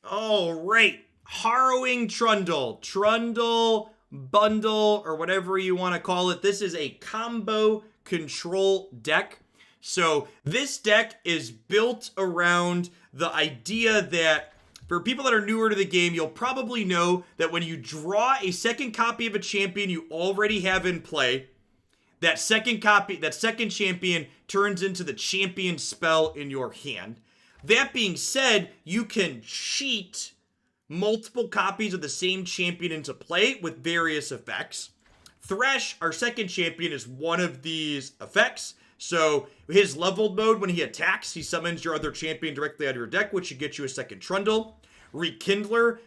All right. Harrowing Trundle. Trundle bundle or whatever you want to call it. This is a combo control deck. So this deck is built around the idea that for people that are newer to the game, you'll probably know that when you draw a second copy of a champion you already have in play, that second champion turns into the champion spell in your hand. That being said, you can cheat multiple copies of the same champion into play with various effects. Thresh, our second champion, is one of these effects. So his leveled mode, when he attacks, he summons your other champion directly out of your deck, which should get you a second Trundle. Rekindler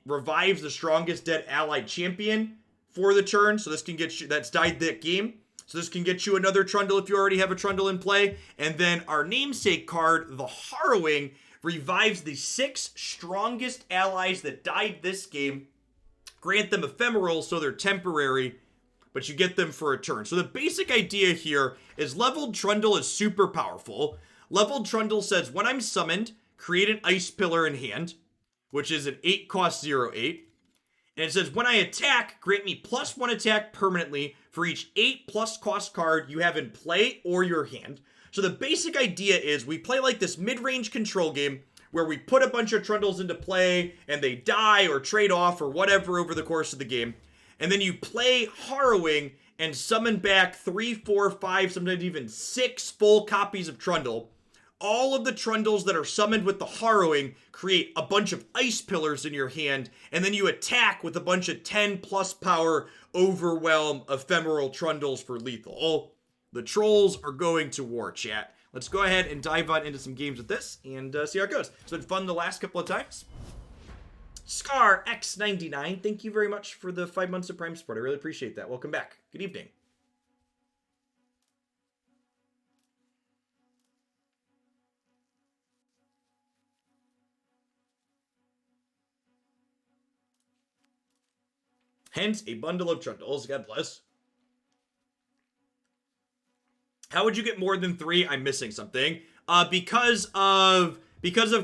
revives the strongest dead allied champion for the turn. So this can get you, that's died that game. So this can get you another Trundle if you already have a Trundle in play. And then our namesake card, the Harrowing, revives the 6 strongest allies that died this game. Grant them ephemeral, so they're temporary, but you get them for a turn. So the basic idea here is leveled Trundle is super powerful. Leveled Trundle says, when I'm summoned, create an Ice Pillar in hand, which is an 8 cost 0/8. And it says, when I attack, grant me +1 attack permanently for each 8 plus cost card you have in play or your hand. So the basic idea is we play like this mid-range control game where we put a bunch of Trundles into play and they die or trade off or whatever over the course of the game. And then you play Harrowing and summon back 3, 4, 5, sometimes even 6 full copies of Trundle. All of the Trundles that are summoned with the Harrowing create a bunch of Ice Pillars in your hand, and then you attack with a bunch of 10 plus power Overwhelm ephemeral Trundles for lethal. The trolls are going to war, chat. Let's go ahead and dive on into some games with this and see how it goes. It's been fun the last couple of times. Scar X99, thank you very much for the 5 months of Prime support. I really appreciate that. Welcome back. Good evening. Hence, a bundle of Trundles. God bless. How would you get more than 3? I'm missing something. Because of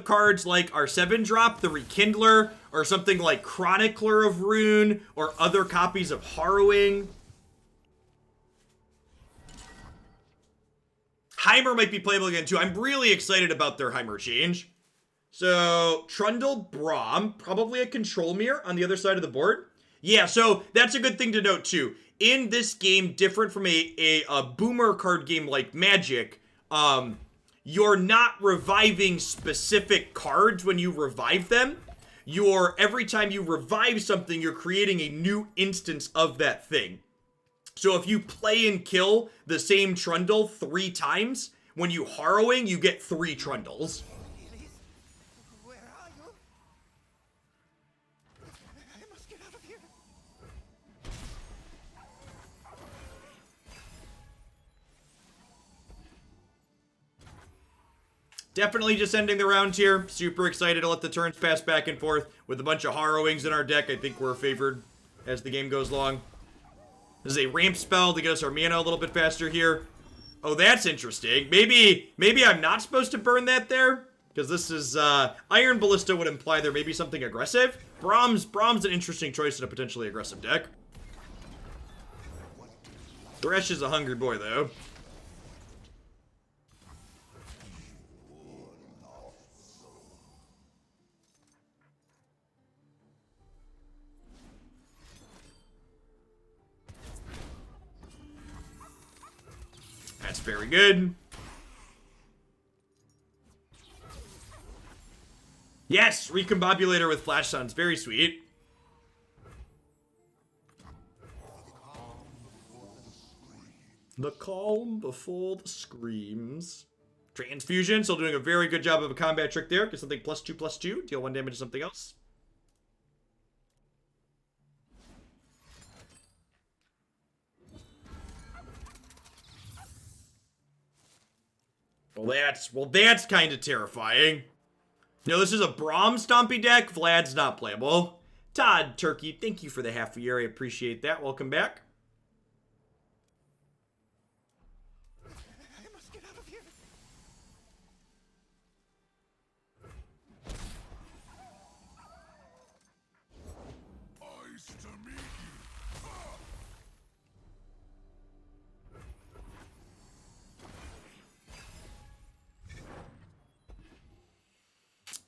cards like our 7-drop, the Rekindler, or something like Chronicler of Rune, or other copies of Harrowing. Heimer might be playable again too. I'm really excited about their Heimer change. So, Trundle Braum, probably a control mirror on the other side of the board. Yeah, so that's a good thing to note too. In this game, different from a boomer card game like Magic, you're not reviving specific cards when you revive them. Every time you revive something, you're creating a new instance of that thing. So if you play and kill the same Trundle 3 times, when you Harrowing, you get 3 Trundles. Where are you? I must get out of here. Definitely just ending the round here. Super excited to let the turns pass back and forth. With a bunch of Harrowings in our deck, I think we're favored as the game goes along. This is a ramp spell to get us our mana a little bit faster here. Oh, that's interesting. Maybe I'm not supposed to burn that there? Because this is, Iron Ballista would imply there may be something aggressive. Braum's an interesting choice in a potentially aggressive deck. Thresh is a hungry boy, though. That's very good. Yes, Recombobulator with Flash sounds very sweet. The calm before the screams. Transfusion, still doing a very good job of a combat trick there. Get something +2/+2. Deal 1 damage to something else. Well, that's kind of terrifying. No, this is a Braum Stompy deck. Vlad's not playable. Todd Turkey, thank you for the half a year. I appreciate that. Welcome back. I must get out of here.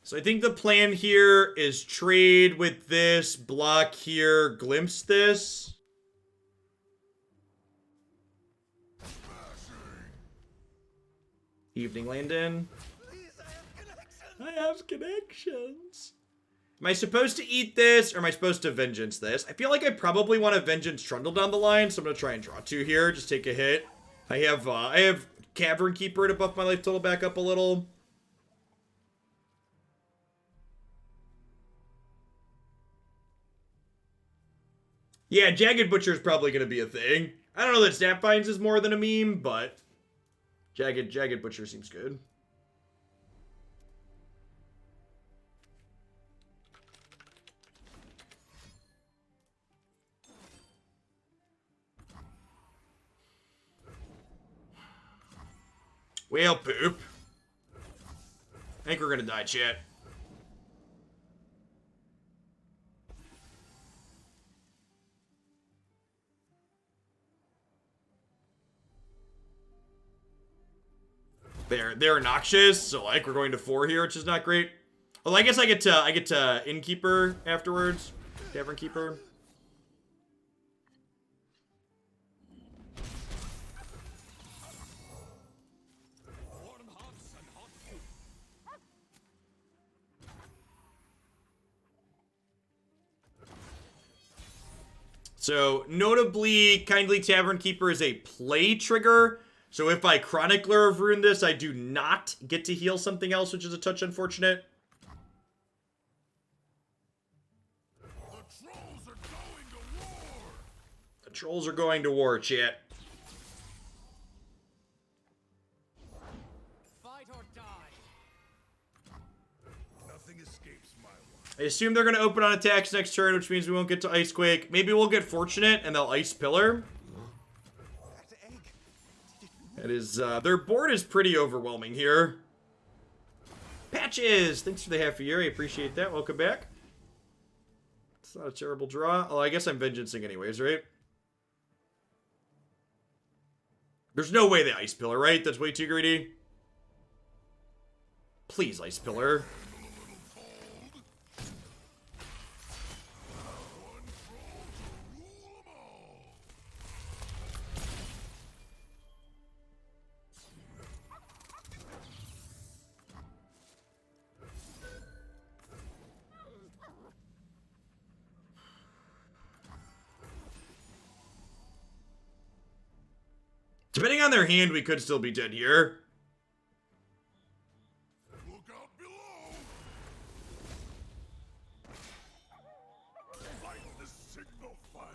So I think the plan here is trade with this, block here, glimpse this. Evening Landon. Please, I have connections. I have connections. Am I supposed to eat this, or am I supposed to vengeance this? I feel like I probably want to vengeance Trundle down the line, so I'm gonna try and draw 2 here. Just take a hit. I have Cavern Keeper to buff my life total back up a little. Yeah, Jagged Butcher is probably gonna be a thing. I don't know that Snapvines is more than a meme, but Jagged Butcher seems good. Whale poop. I think we're gonna die, chat. They're noxious, so like we're going to 4 here, which is not great. Well, I guess I get to Innkeeper afterwards. Cavern Keeper. So, notably, Kindly Tavern Keeper is a play trigger. So if I Chronicler of Rune this, I do not get to heal something else, which is a touch unfortunate. The trolls are going to war, chat. Fight or die. Nothing escapes my watch. I assume they're going to open on attacks next turn, which means we won't get to Icequake. Maybe we'll get fortunate and they'll Ice Pillar. That egg. That is, their board is pretty overwhelming here. Patches! Thanks for the half a year. I appreciate that. Welcome back. It's not a terrible draw. Oh, I guess I'm vengeancing anyways, right? There's no way they Ice Pillar, right? That's way too greedy. Please, Ice Pillar. Depending on their hand, we could still be dead here. Look out below. Fight the signal fires.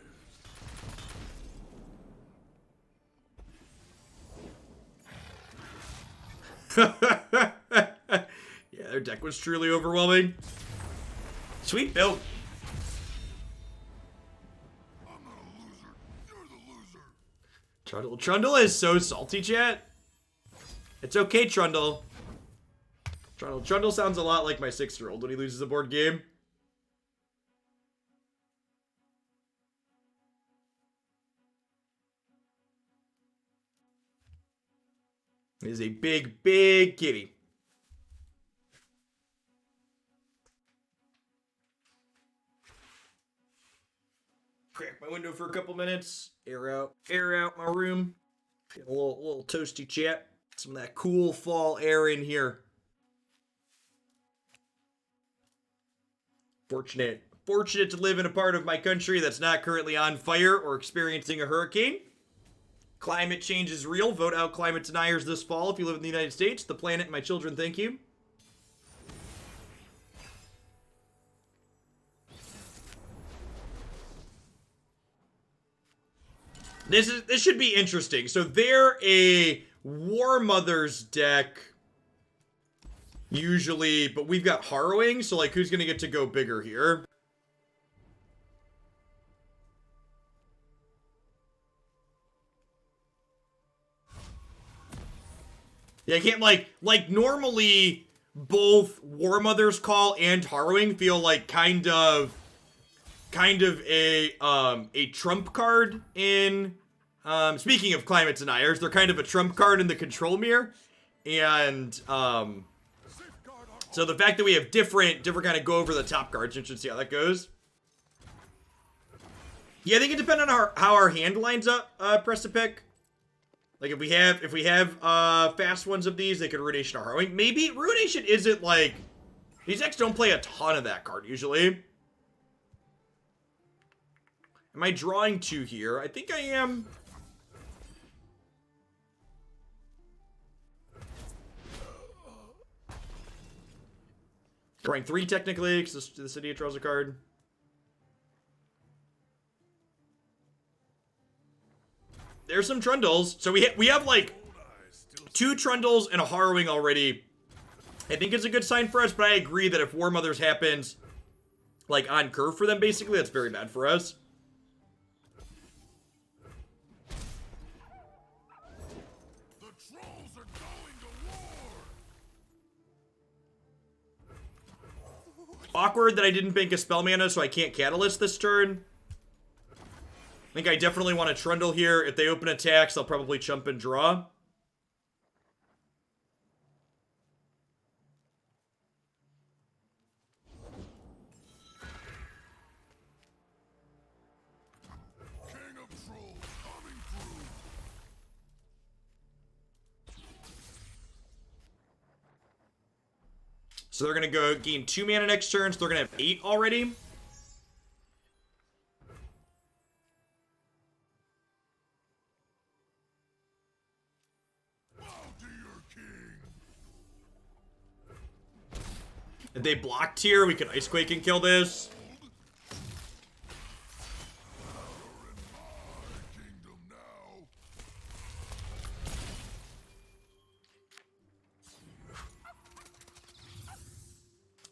Yeah, their deck was truly overwhelming. Sweet build. Trundle is so salty, chat. It's okay, Trundle. Trundle sounds a lot like my 6-year-old when he loses a board game. He's a big, big kitty. Crack my window for a couple minutes. Air out my room. Get a little toasty chat. Some of that cool fall air in here. Fortunate to live in a part of my country that's not currently on fire or experiencing a hurricane. Climate change is real. Vote out climate deniers this fall if you live in the United States. The planet and my children, thank you. This should be interesting. So they're a Warmothers deck usually, but we've got Harrowing, so like who's gonna get to go bigger here? Yeah, I can't like normally both Warmothers Call and Harrowing feel like kind of a trump card in speaking of climate deniers, they're kind of a trump card in the control mirror. And So the fact that we have different kind of go over the top cards, you should see how that goes. Yeah, I think it depends on how our hand lines up, press to pick. Like if we have fast ones of these, they could Ruination or Harrowing. Maybe Ruination isn't like, these decks don't play a ton of that card usually. Am I drawing 2 here? I think I am. Drawing 3 technically, because the city draws a card. There's some Trundles. So we have like 2 Trundles and a Harrowing already. I think it's a good sign for us, but I agree that if Warmothers happens like on curve for them, basically, that's very bad for us. The trolls are going to war. Awkward that I didn't bank a spell mana, so I can't Catalyst this turn. I think I definitely want to Trundle here. If they open attacks, I'll probably chump and draw. King of trolls coming through. So they're going to go gain 2 mana next turn, so they're going to have 8 already. If they blocked here, we can Ice Quake and kill this. Kingdom now.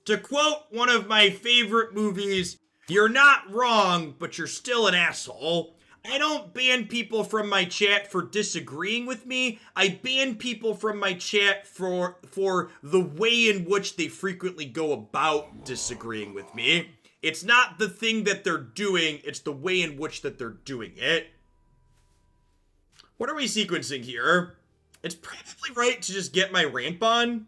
To quote one of my favorite movies, you're not wrong, but you're still an asshole. I don't ban people from my chat for disagreeing with me. I ban people from my chat for the way in which they frequently go about disagreeing with me. It's not the thing that they're doing, it's the way in which that they're doing it. What are we sequencing here? It's probably right to just get my ramp on.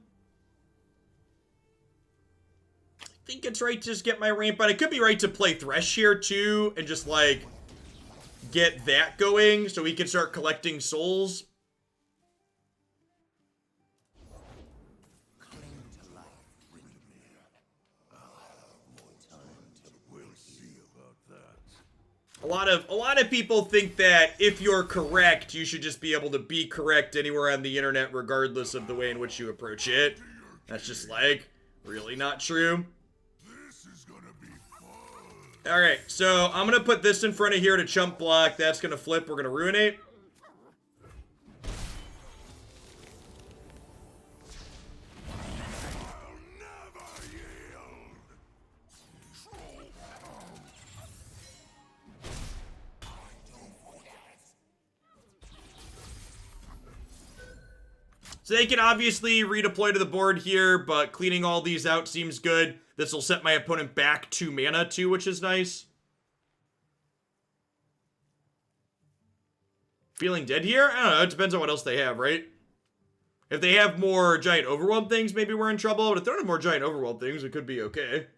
I think it's right to just get my ramp on. It could be right to play Thresh here too and just like get that going so we can start collecting souls. A lot of people think that if you're correct, you should just be able to be correct anywhere on the internet regardless of the way in which you approach it. That's just like really not true. This is gonna be fun. Alright, so I'm gonna put this in front of here to chump block. That's gonna flip. We're gonna Ruinate. I'll never yield. Troll. So they can obviously redeploy to the board here, but cleaning all these out seems good. This will set my opponent back 2 mana too, which is nice. Feeling dead here? I don't know. It depends on what else they have, right? If they have more Giant Overwhelm things, maybe we're in trouble. But if they don't have more Giant Overwhelm things, it could be okay.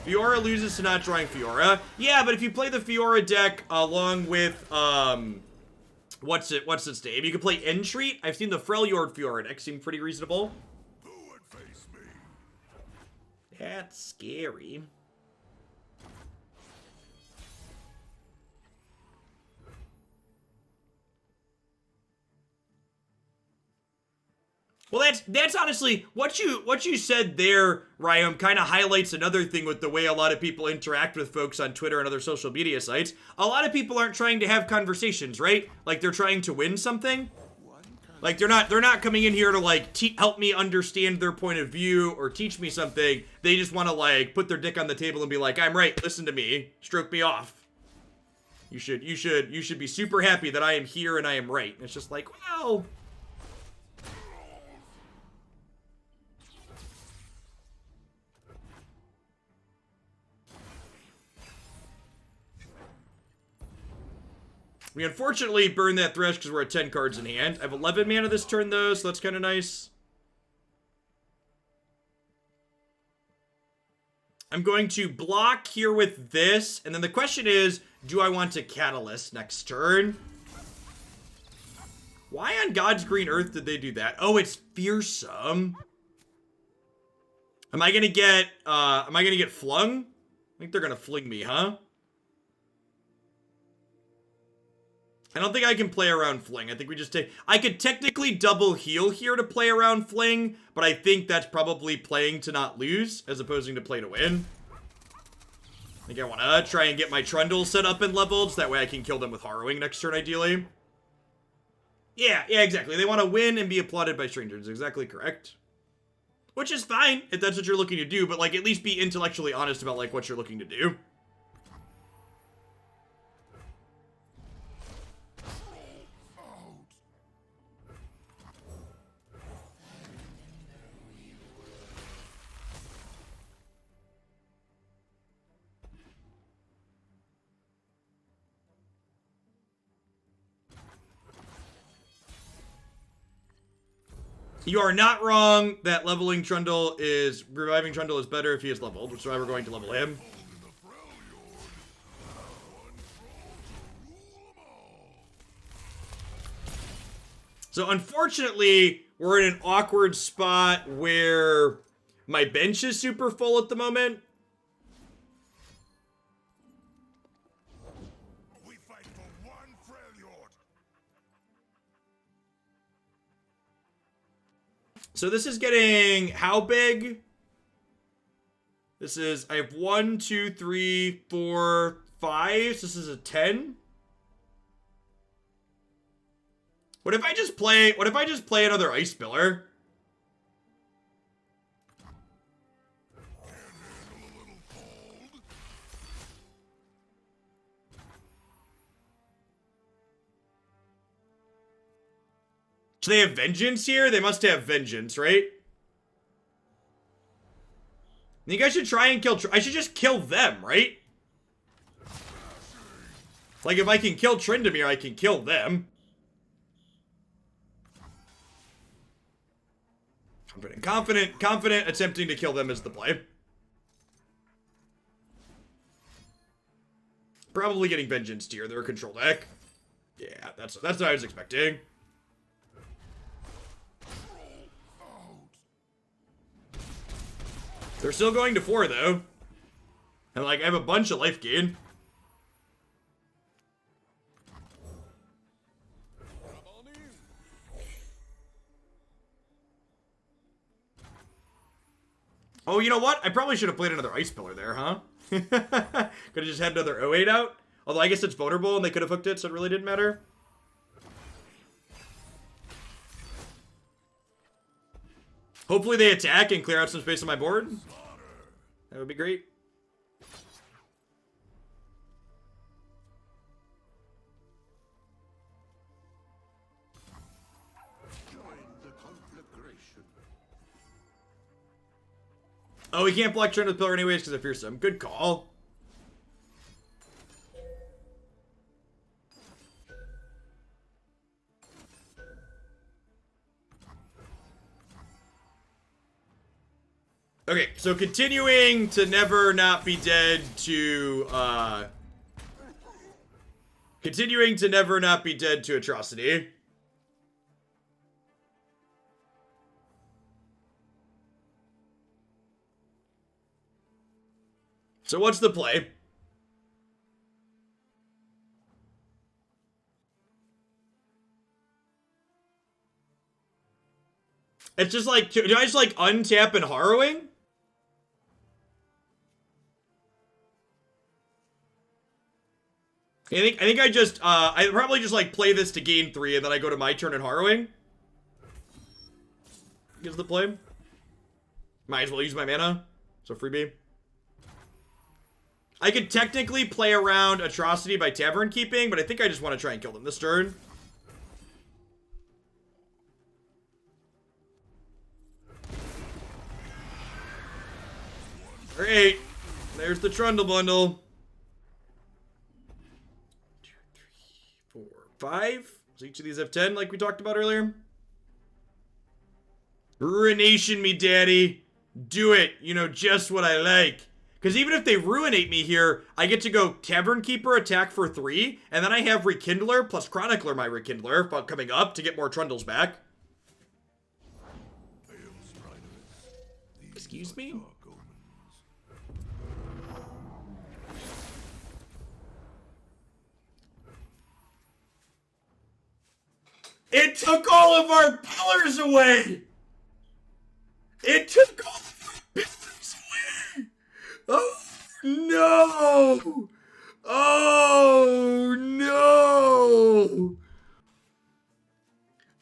Fiora loses to not drawing Fiora. Yeah, but if you play the Fiora deck along with, what's its name? You can play Entreat. I've seen the Freljord Fiora deck seem pretty reasonable. Who would face me? That's scary. Well, that's honestly what you said there, Ryom, kind of highlights another thing with the way a lot of people interact with folks on Twitter and other social media sites. A lot of people aren't trying to have conversations, right? Like they're trying to win something. Like they're not coming in here to like help me understand their point of view or teach me something. They just want to like put their dick on the table and be like, "I'm right. Listen to me. Stroke me off." You should be super happy that I am here and I am right. And it's just like, well. We unfortunately burn that Thresh because we're at 10 cards in hand. I have 11 mana this turn, though, so that's kind of nice. I'm going to block here with this. And then the question is, do I want to Catalyst next turn? Why on God's green earth did they do that? Oh, it's fearsome. Am I gonna get flung? I think they're gonna fling me, huh? I don't think I can play around fling. I think we just take... I could technically double heal here to play around fling, but I think that's probably playing to not lose, as opposed to play to win. I think I want to try and get my Trundle set up and leveled, so that way I can kill them with Harrowing next turn, ideally. Yeah, exactly. They want to win and be applauded by strangers. Exactly correct. Which is fine, if that's what you're looking to do, but, like, at least be intellectually honest about, like, what you're looking to do. You are not wrong that reviving Trundle is better if he is leveled, which is why we're going to level him. So unfortunately, we're in an awkward spot where my bench is super full at the moment. We fight for one Freljord. So this is getting how big? This is, I have 1, 2, 3, 4, 5. So this is a 10. What if I just play another Ice Spiller? Do they have Vengeance here? They must have Vengeance, right? I think I should try and kill... I should just kill them, right? Like, if I can kill Tryndamere, I can kill them. Confident attempting to kill them is the play. Probably getting Vengeance tier. They're a control deck. Yeah, that's what I was expecting. They're still going to 4, though. And, like, I have a bunch of life gain. Oh, you know what? I probably should have played another Ice Pillar there, huh? Could have just had another 08 out. Although I guess it's vulnerable and they could have hooked it, so it really didn't matter. Hopefully they attack and clear out some space on my board. That would be great. Oh, we can't block Trundle Pillar anyways because of Fearsome. Good call. Okay, so continuing to never not be dead to, continuing to never not be dead to Atrocity. So what's the play? It's just like, do I just like untap and Harrowing? I think I just, I probably just like play this to gain 3 and then I go to my turn and Harrowing. Gives the play. Might as well use my mana. So freebie. I could technically play around Atrocity by Tavern Keeping, but I think I just want to try and kill them this turn. Alright. There's the Trundle bundle. 2, 3, 4, 5. So each of these have 10, like we talked about earlier. Ruination me, daddy. Do it. You know just what I like. Because even if they ruinate me here, I get to go Cavern Keeper attack for 3, and then I have Rekindler plus Chronicler my Rekindler coming up to get more Trundles back. Excuse me? It took all of our pillars away! It took all of our pillars away! Oh no! Oh no!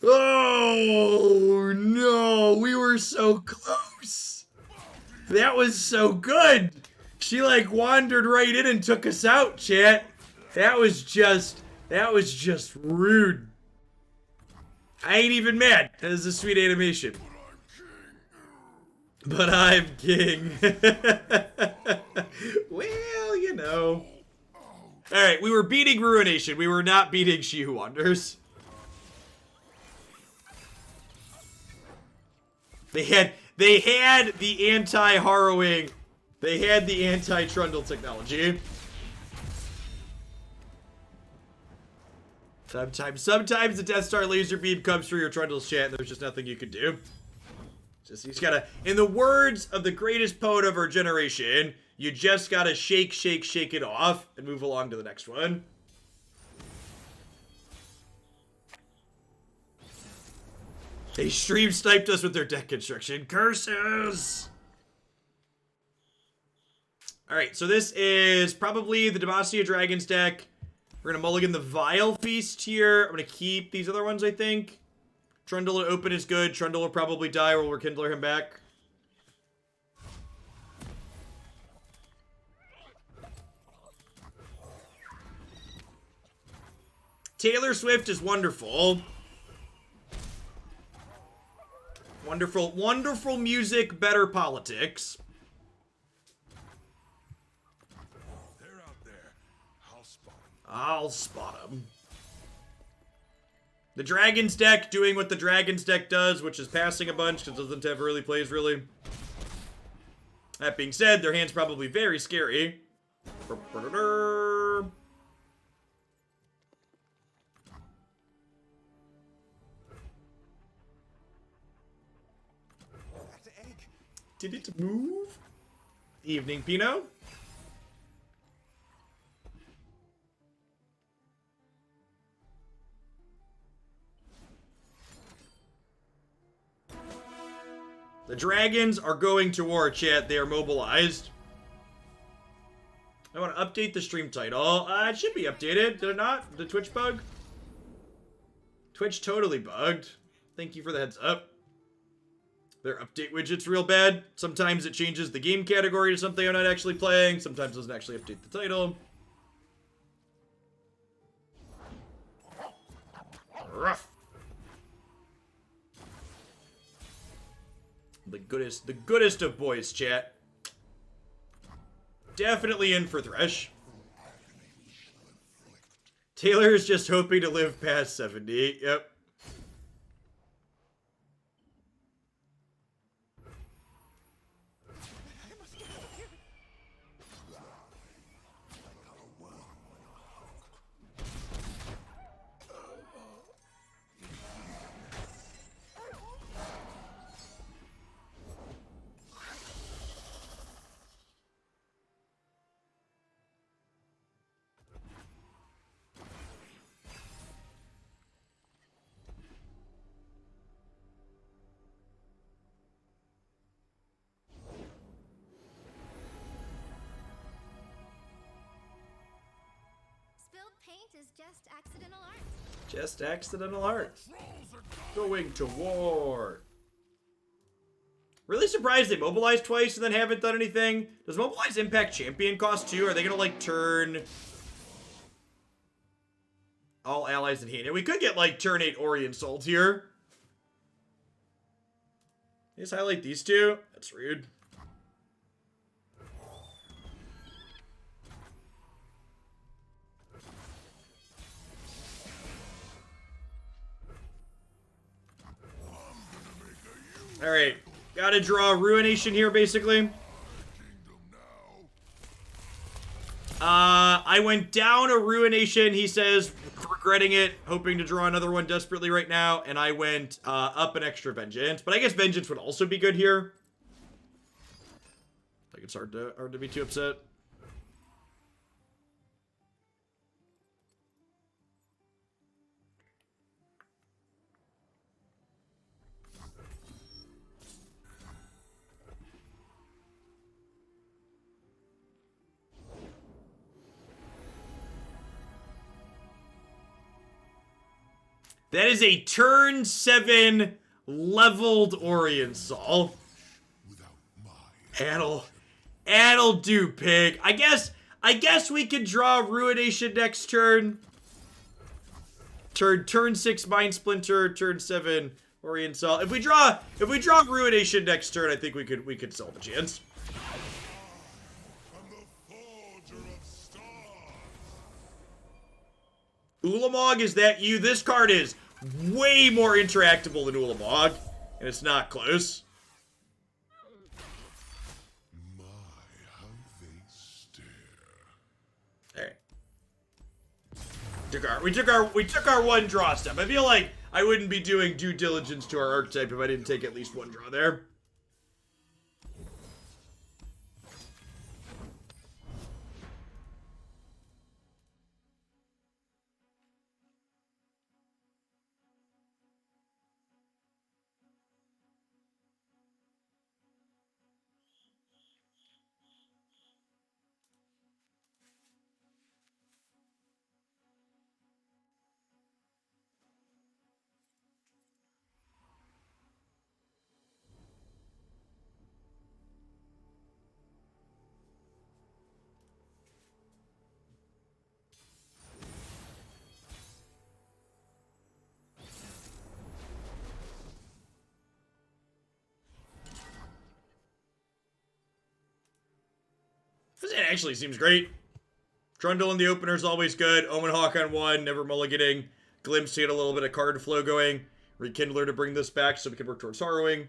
Oh no! We were so close! That was so good! She like wandered right in and took us out, chat. That was just rude. I ain't even mad. That is a sweet animation. But I'm king. Well, you know. Alright, we were beating Ruination. We were not beating She Who Wanders. They had the anti-Harrowing. They had the anti-Trundle technology. Sometimes the Death Star laser beam comes through your Trundle's chat and there's just nothing you can do. You just gotta, in the words of the greatest poet of our generation, you just gotta shake it off and move along to the next one. They stream sniped us with their deck construction. Curses! Alright, so this is probably the Demacia Dragons deck. We're gonna mulligan the Vile Feast here. I'm gonna keep these other ones, I think. Trundle to open is good. Trundle will probably die or we'll rekindler him back. Taylor Swift is wonderful. Wonderful music, better politics. They're out there. I'll spot him. The Dragons deck doing what the Dragons deck does, which is passing a bunch because it doesn't have early plays, really. That being said, their hand's probably very scary. Did it move? Evening, Pino. The Dragons are going to war, chat. They are mobilized. I want to update the stream title. It should be updated. Did it not? The Twitch bug? Twitch totally bugged. Thank you for the heads up. Their update widget's real bad. Sometimes it changes the game category to something I'm not actually playing. Sometimes it doesn't actually update the title. Rough. The goodest of boys, chat. Definitely in for Thresh. Taylor is just hoping to live past 70. Yep. Just accidental art. Just accidental art. Going to war. Really surprised they mobilized twice and then haven't done anything. Does mobilize impact champion cost too? Are they gonna like turn all allies in hand? And we could get like turn 8 Orient Salt here. Just highlight these two. That's rude. Alright, gotta draw Ruination here, basically. I went down a Ruination, he says, regretting it, hoping to draw another one desperately right now, and I went up an extra Vengeance. But I guess Vengeance would also be good here. Like, it's hard to be too upset. That is a turn 7 leveled Oriental. That'll do, pig. I guess we could draw Ruination next turn. Turn 6 Mind Splinter, turn 7 Oriental. If we draw Ruination next turn, I think we could still have a chance. Ulamog, is that you? This card is way more interactable than Ulamog, and it's not close. My, how they stare. Alright. We took our one draw step. I feel like I wouldn't be doing due diligence to our archetype if I didn't take at least one draw there. This actually seems great. Trundle in the opener is always good. Omen Hawk on 1, never mulliganing. Glimpse to get a little bit of card flow going. Rekindler to bring this back so we can work towards Harrowing.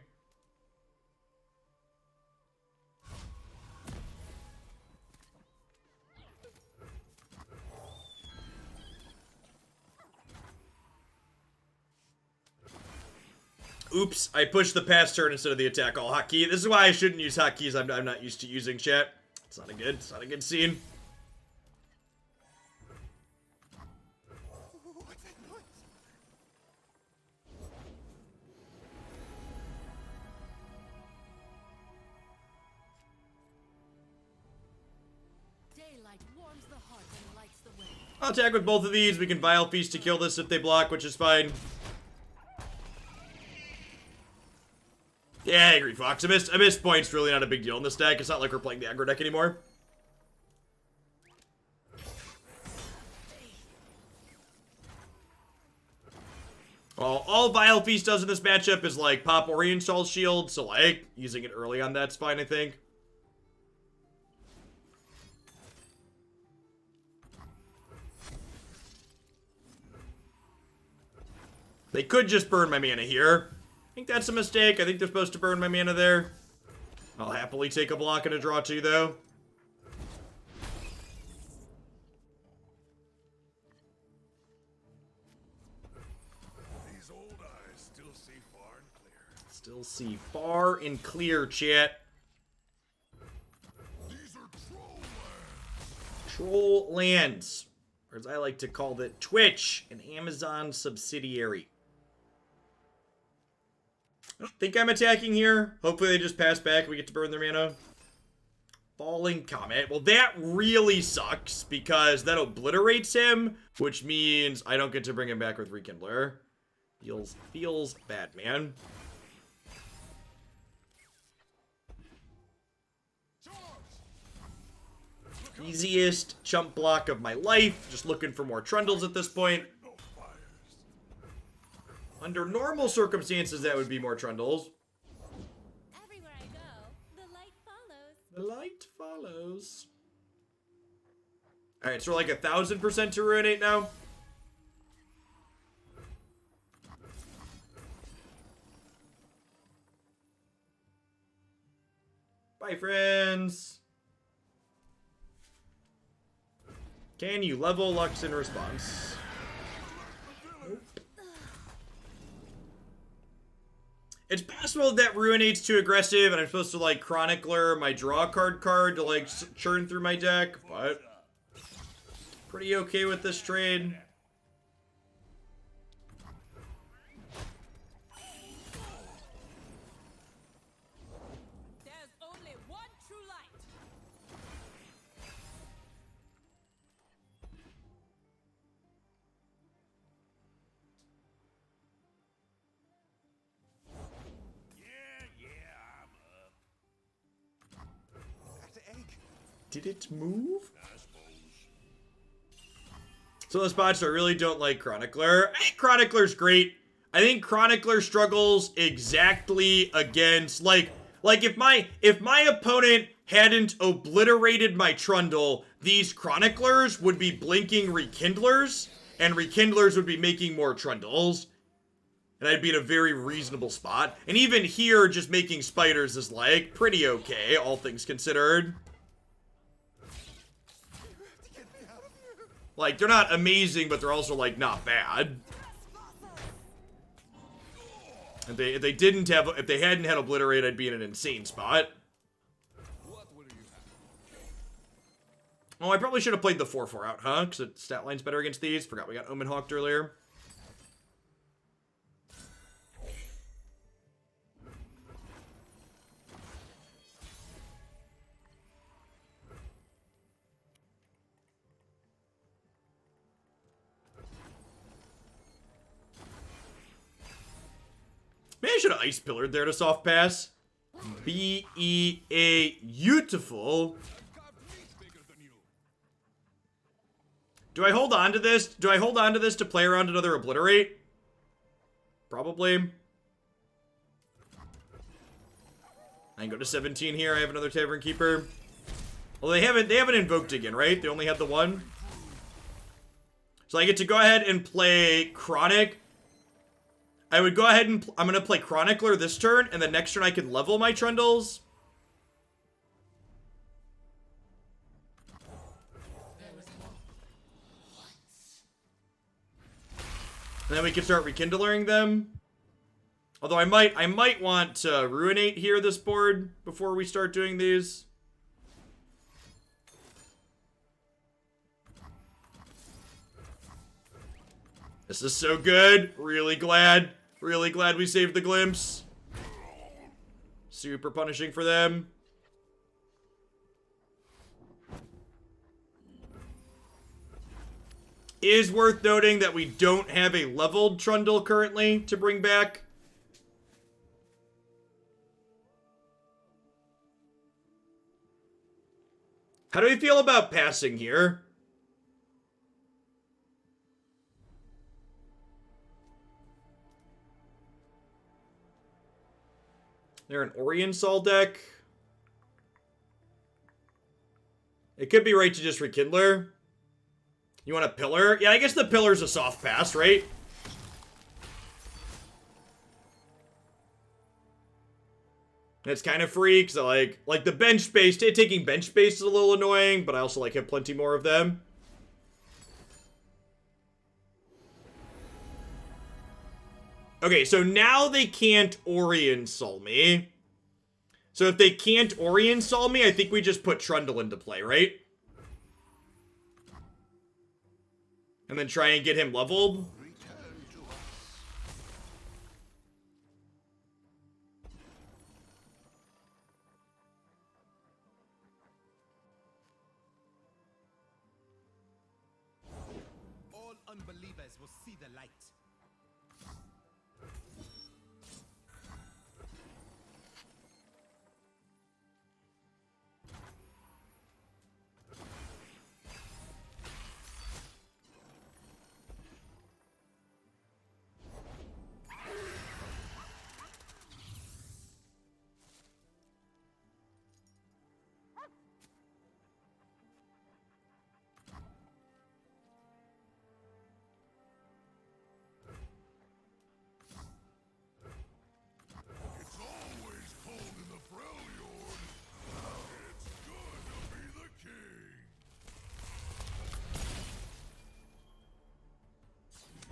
Oops, I pushed the pass turn instead of the attack all hotkey. This is why I shouldn't use hotkeys. I'm not used to using chat. It's not a good scene. What's that noise? Daylight warms the heart and lights the way. I'll attack with both of these. We can Vile Feast to kill this if they block, which is fine. Yeah, I agree, Fox. I missed points. Really not a big deal in this deck. It's not like we're playing the aggro deck anymore. Well, all Vile Feast does in this matchup is, like, pop Oriental Shield, so, like, using it early on that's fine, I think. They could just burn my mana here. I think that's a mistake. I think they're supposed to burn my mana there. I'll happily take a block and a draw 2, though. These old eyes still see far and clear. Still see far and clear, chat. These are troll lands. Troll lands. Or as I like to call it, Twitch, an Amazon subsidiary. I don't think I'm attacking here. Hopefully they just pass back and we get to burn their mana. Falling Comet. Well, that really sucks because that obliterates him, which means I don't get to bring him back with Rekindler. Feels bad, man. Easiest chump block of my life. Just looking for more Trundles at this point. No fires. Under normal circumstances, that would be more Trundles. Everywhere I go, the light follows. The light follows. Alright, so we're like 1,000% to Ruinate now. Bye, friends. Can you level Lux in response? It's possible that Ruinate's too aggressive and I'm supposed to, like, Chronicler my draw card to, like, churn through my deck, but pretty okay with this trade. There's only one true light. Did it move? So the spots I really don't like Chronicler. I think Chronicler's great. I think Chronicler struggles exactly against like if my opponent hadn't obliterated my Trundle, these Chroniclers would be blinking Rekindlers, and Rekindlers would be making more Trundles. And I'd be in a very reasonable spot. And even here, just making spiders is like pretty okay, all things considered. Like, they're not amazing, but they're also, like, not bad. If they hadn't had Obliterate, I'd be in an insane spot. Oh, I probably should have played the 4/4 out, huh? Because the stat line's better against these. Forgot we got Omen Hawked earlier. Maybe I should have Ice Pillared there to soft pass. B-E-A, beautiful. Do I hold on to this? Do I hold on to this to play around another Obliterate? Probably. I can go to 17 here. I have another Tavern Keeper. Well, they haven't invoked again, right? They only had the one. So I get to go ahead and play Chronic. I would go ahead and I'm going to play Chronicler this turn, and the next turn I can level my Trundles. And then we can start rekindling them. Although I might want to Ruinate here this board before we start doing these. This is so good. Really glad we saved the glimpse. Super punishing for them. Is worth noting that we don't have a leveled Trundle currently to bring back. How do we feel about passing here? They're an Orient Sol deck. It could be right to just Rekindler. You want a Pillar? Yeah, I guess the Pillar's a soft pass, right? It's kind of free, because I like the bench space. Taking bench space is a little annoying, but I also have plenty more of them. Okay, so now they can't Orient Sol me. So if they can't Orient Sol me, I think we just put Trundle into play, right? And then try and get him leveled. All unbelievers will see the light.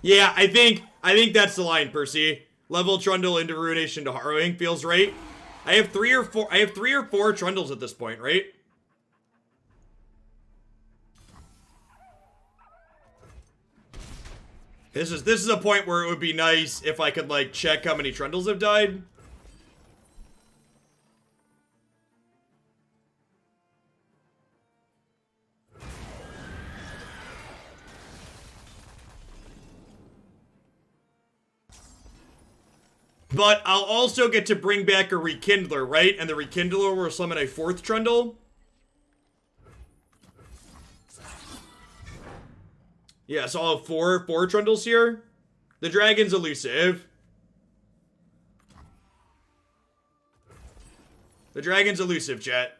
Yeah, I think that's the line, Percy. Level Trundle into Ruination to Harrowing feels right. I have three or four Trundles at this point, right? This is a point where it would be nice if I could like check how many Trundles have died. But I'll also get to bring back a Rekindler, right? And the Rekindler will summon a 4th Trundle. Yeah, so I'll have four Trundles here. The dragon's elusive. The dragon's elusive, chat.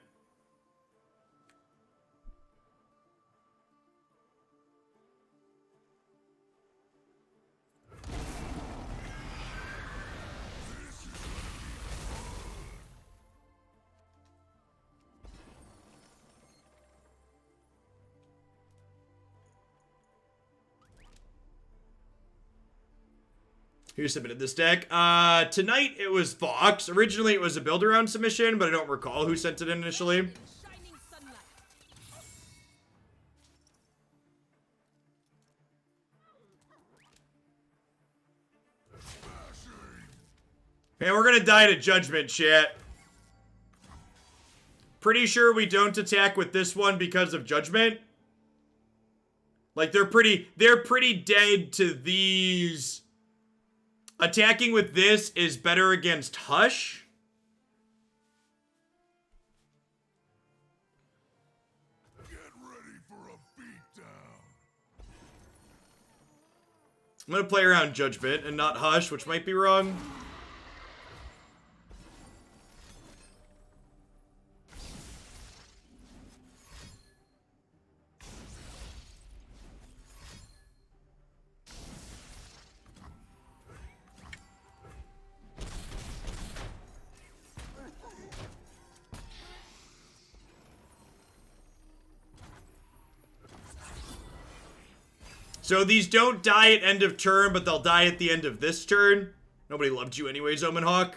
Who submitted this deck? Tonight it was Fox. Originally it was a build around submission, but I don't recall who sent it in initially. Shining sunlight. Man, we're gonna die to Judgment, chat. Pretty sure we don't attack with this one because of Judgment. Like they're pretty dead to these. Attacking with this is better against Hush. Get ready for a beatdown. I'm gonna play around Judgment and not Hush, which might be wrong. So these don't die at end of turn, but they'll die at the end of this turn. Nobody loved you anyways, Omenhawk.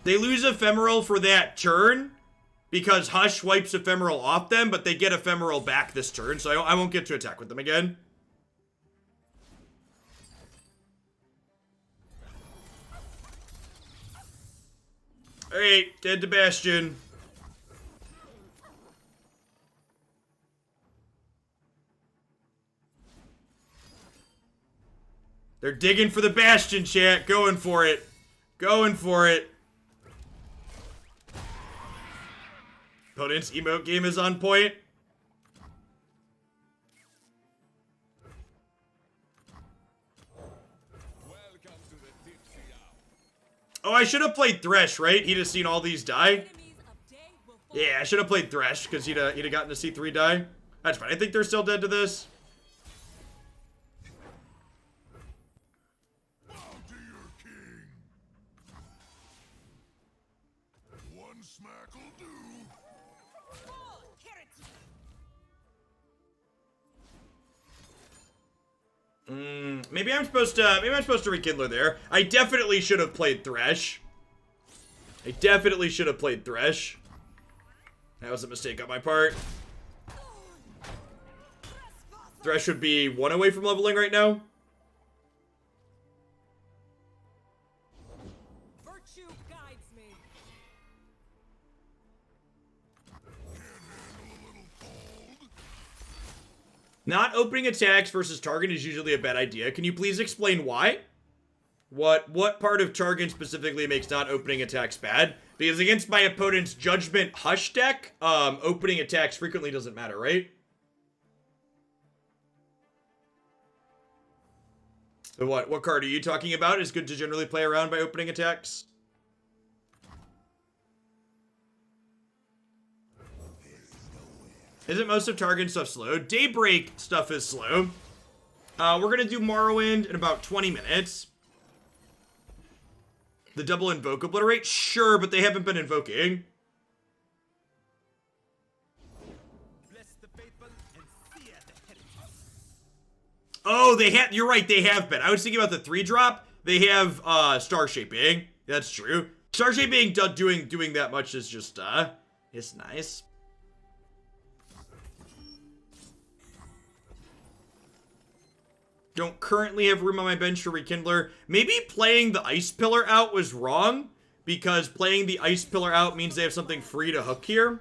They lose Ephemeral for that turn because Hush wipes Ephemeral off them, but they get Ephemeral back this turn, so I won't get to attack with them again. Alright, dead to Bastion. They're digging for the Bastion, chat. Going for it. Going for it. Opponent's emote game is on point. Oh, I should have played Thresh, right? He'd have seen all these die. Enemies of day will fall. Yeah, I should have played Thresh, because he'd have gotten to see 3 die. That's fine. I think they're still dead to this. Bow to your king. One smack'll do. Fall, carrots. Maybe I'm supposed to Rekindler there. I definitely should have played Thresh. I definitely should have played Thresh. That was a mistake on my part. Thresh would be 1 away from leveling right now. Virtue guides me. Not opening attacks versus Targon is usually a bad idea. Can you please explain why? What part of Targon specifically makes not opening attacks bad? Because against my opponent's Judgment Hush deck, opening attacks frequently doesn't matter, right? So what card are you talking about? Is good to generally play around by opening attacks? Isn't most of Targon stuff slow? Daybreak stuff is slow. We're gonna do Morrowind in about 20 minutes. The double invoke obliterate? Sure, but they haven't been invoking. Bless the faithful and sear the heritage. Oh, they have. You're right. They have been. I was thinking about the 3-drop. They have star shaping. That's true. Star shaping doing that much is just it's nice. Don't currently have room on my bench for Rekindler. Maybe playing the Ice Pillar out was wrong, because playing the Ice Pillar out means they have something free to hook here.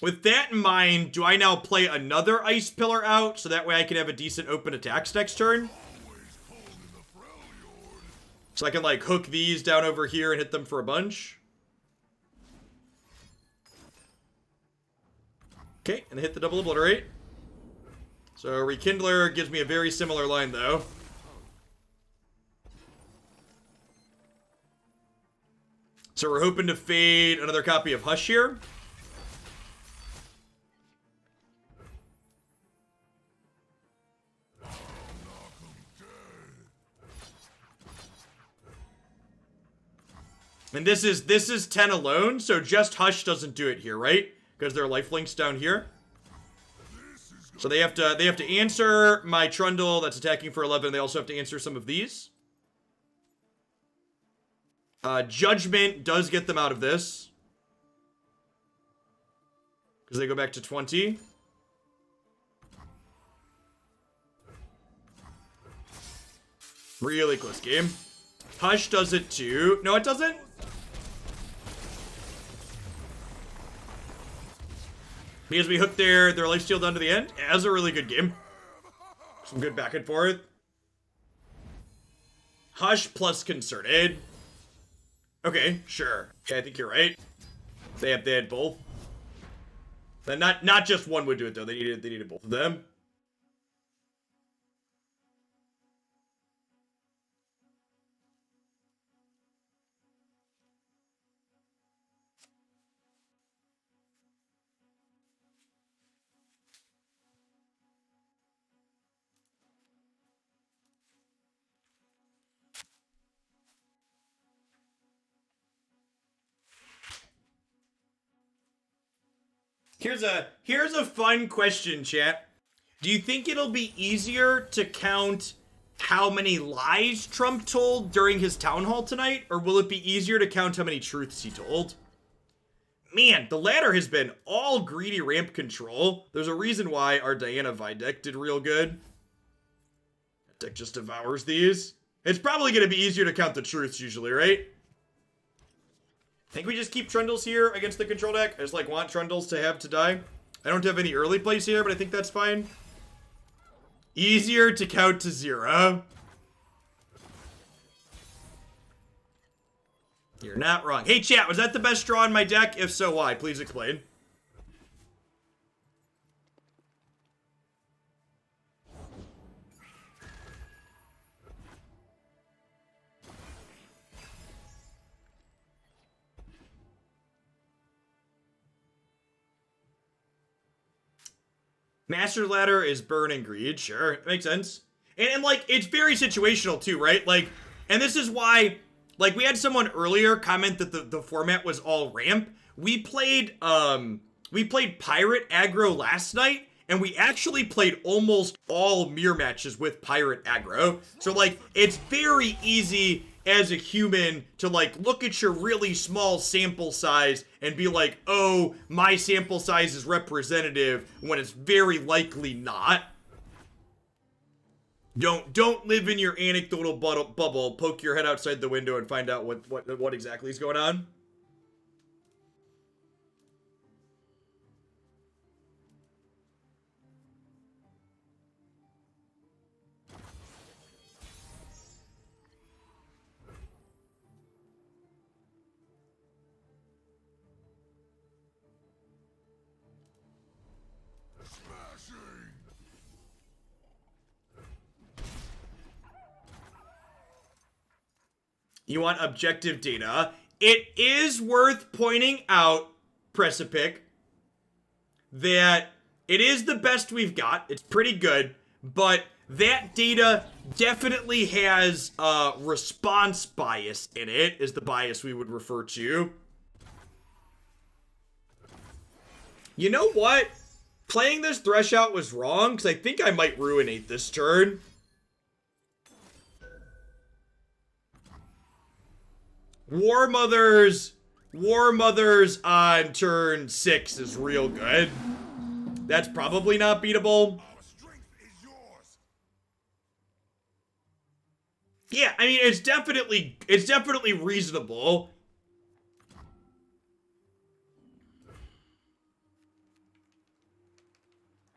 With that in mind, do I now play another Ice Pillar out so that way I can have a decent open attacks next turn? So I can like hook these down over here and hit them for a bunch. Okay, and hit the double obliterate. So Rekindler gives me a very similar line though. So we're hoping to fade another copy of Hush here. And this is 10 alone, so just Hush doesn't do it here, right? Because there are lifelinks down here. So they have to answer my Trundle that's attacking for 11. They also have to answer some of these. Judgment does get them out of this. Because they go back to 20. Really close game. Hush does it too. No, it doesn't. Because we hooked their lifesteal down to the end. Yeah, that was a really good game. Some good back and forth. Hush plus Concerted. Okay, sure. Okay, I think you're right. They had both. Then not just one would do it though. They needed both of them. Here's a fun question, chat. Do you think it'll be easier to count how many lies Trump told during his town hall tonight, or will it be easier to count how many truths he told? Man, the latter has been all greedy ramp control. There's a reason why our Diana Vi deck did real good. That deck just devours these. It's probably going to be easier to count the truths usually, right? I think we just keep Trundles here against the control deck. I just like want Trundles to have to die. I don't have any early plays here, but I think that's fine. Easier to count to 0. You're not wrong. Hey chat, was that the best draw in my deck? If so, why? Please explain. Master Ladder is Burn and Greed. Sure, it makes sense. And like, it's very situational too, right? Like, and this is why, like, we had someone earlier comment that the format was all ramp. We played Pirate aggro last night, and we actually played almost all mirror matches with Pirate aggro. So like, it's very easy as a human to like look at your really small sample size and be like, oh, my sample size is representative, when it's very likely not. Don't live in your anecdotal bubble. Poke your head outside the window and find out what exactly is going on. You want objective data. It is worth pointing out, Precipic, that it is the best we've got. It's pretty good, but that data definitely has response bias in it, is the bias we would refer to. You know what? Playing this Thresh out was wrong, because I think I might ruinate this turn. Warmothers on turn 6 is real good. That's probably not beatable. Our strength is yours. Yeah, I mean, it's definitely reasonable.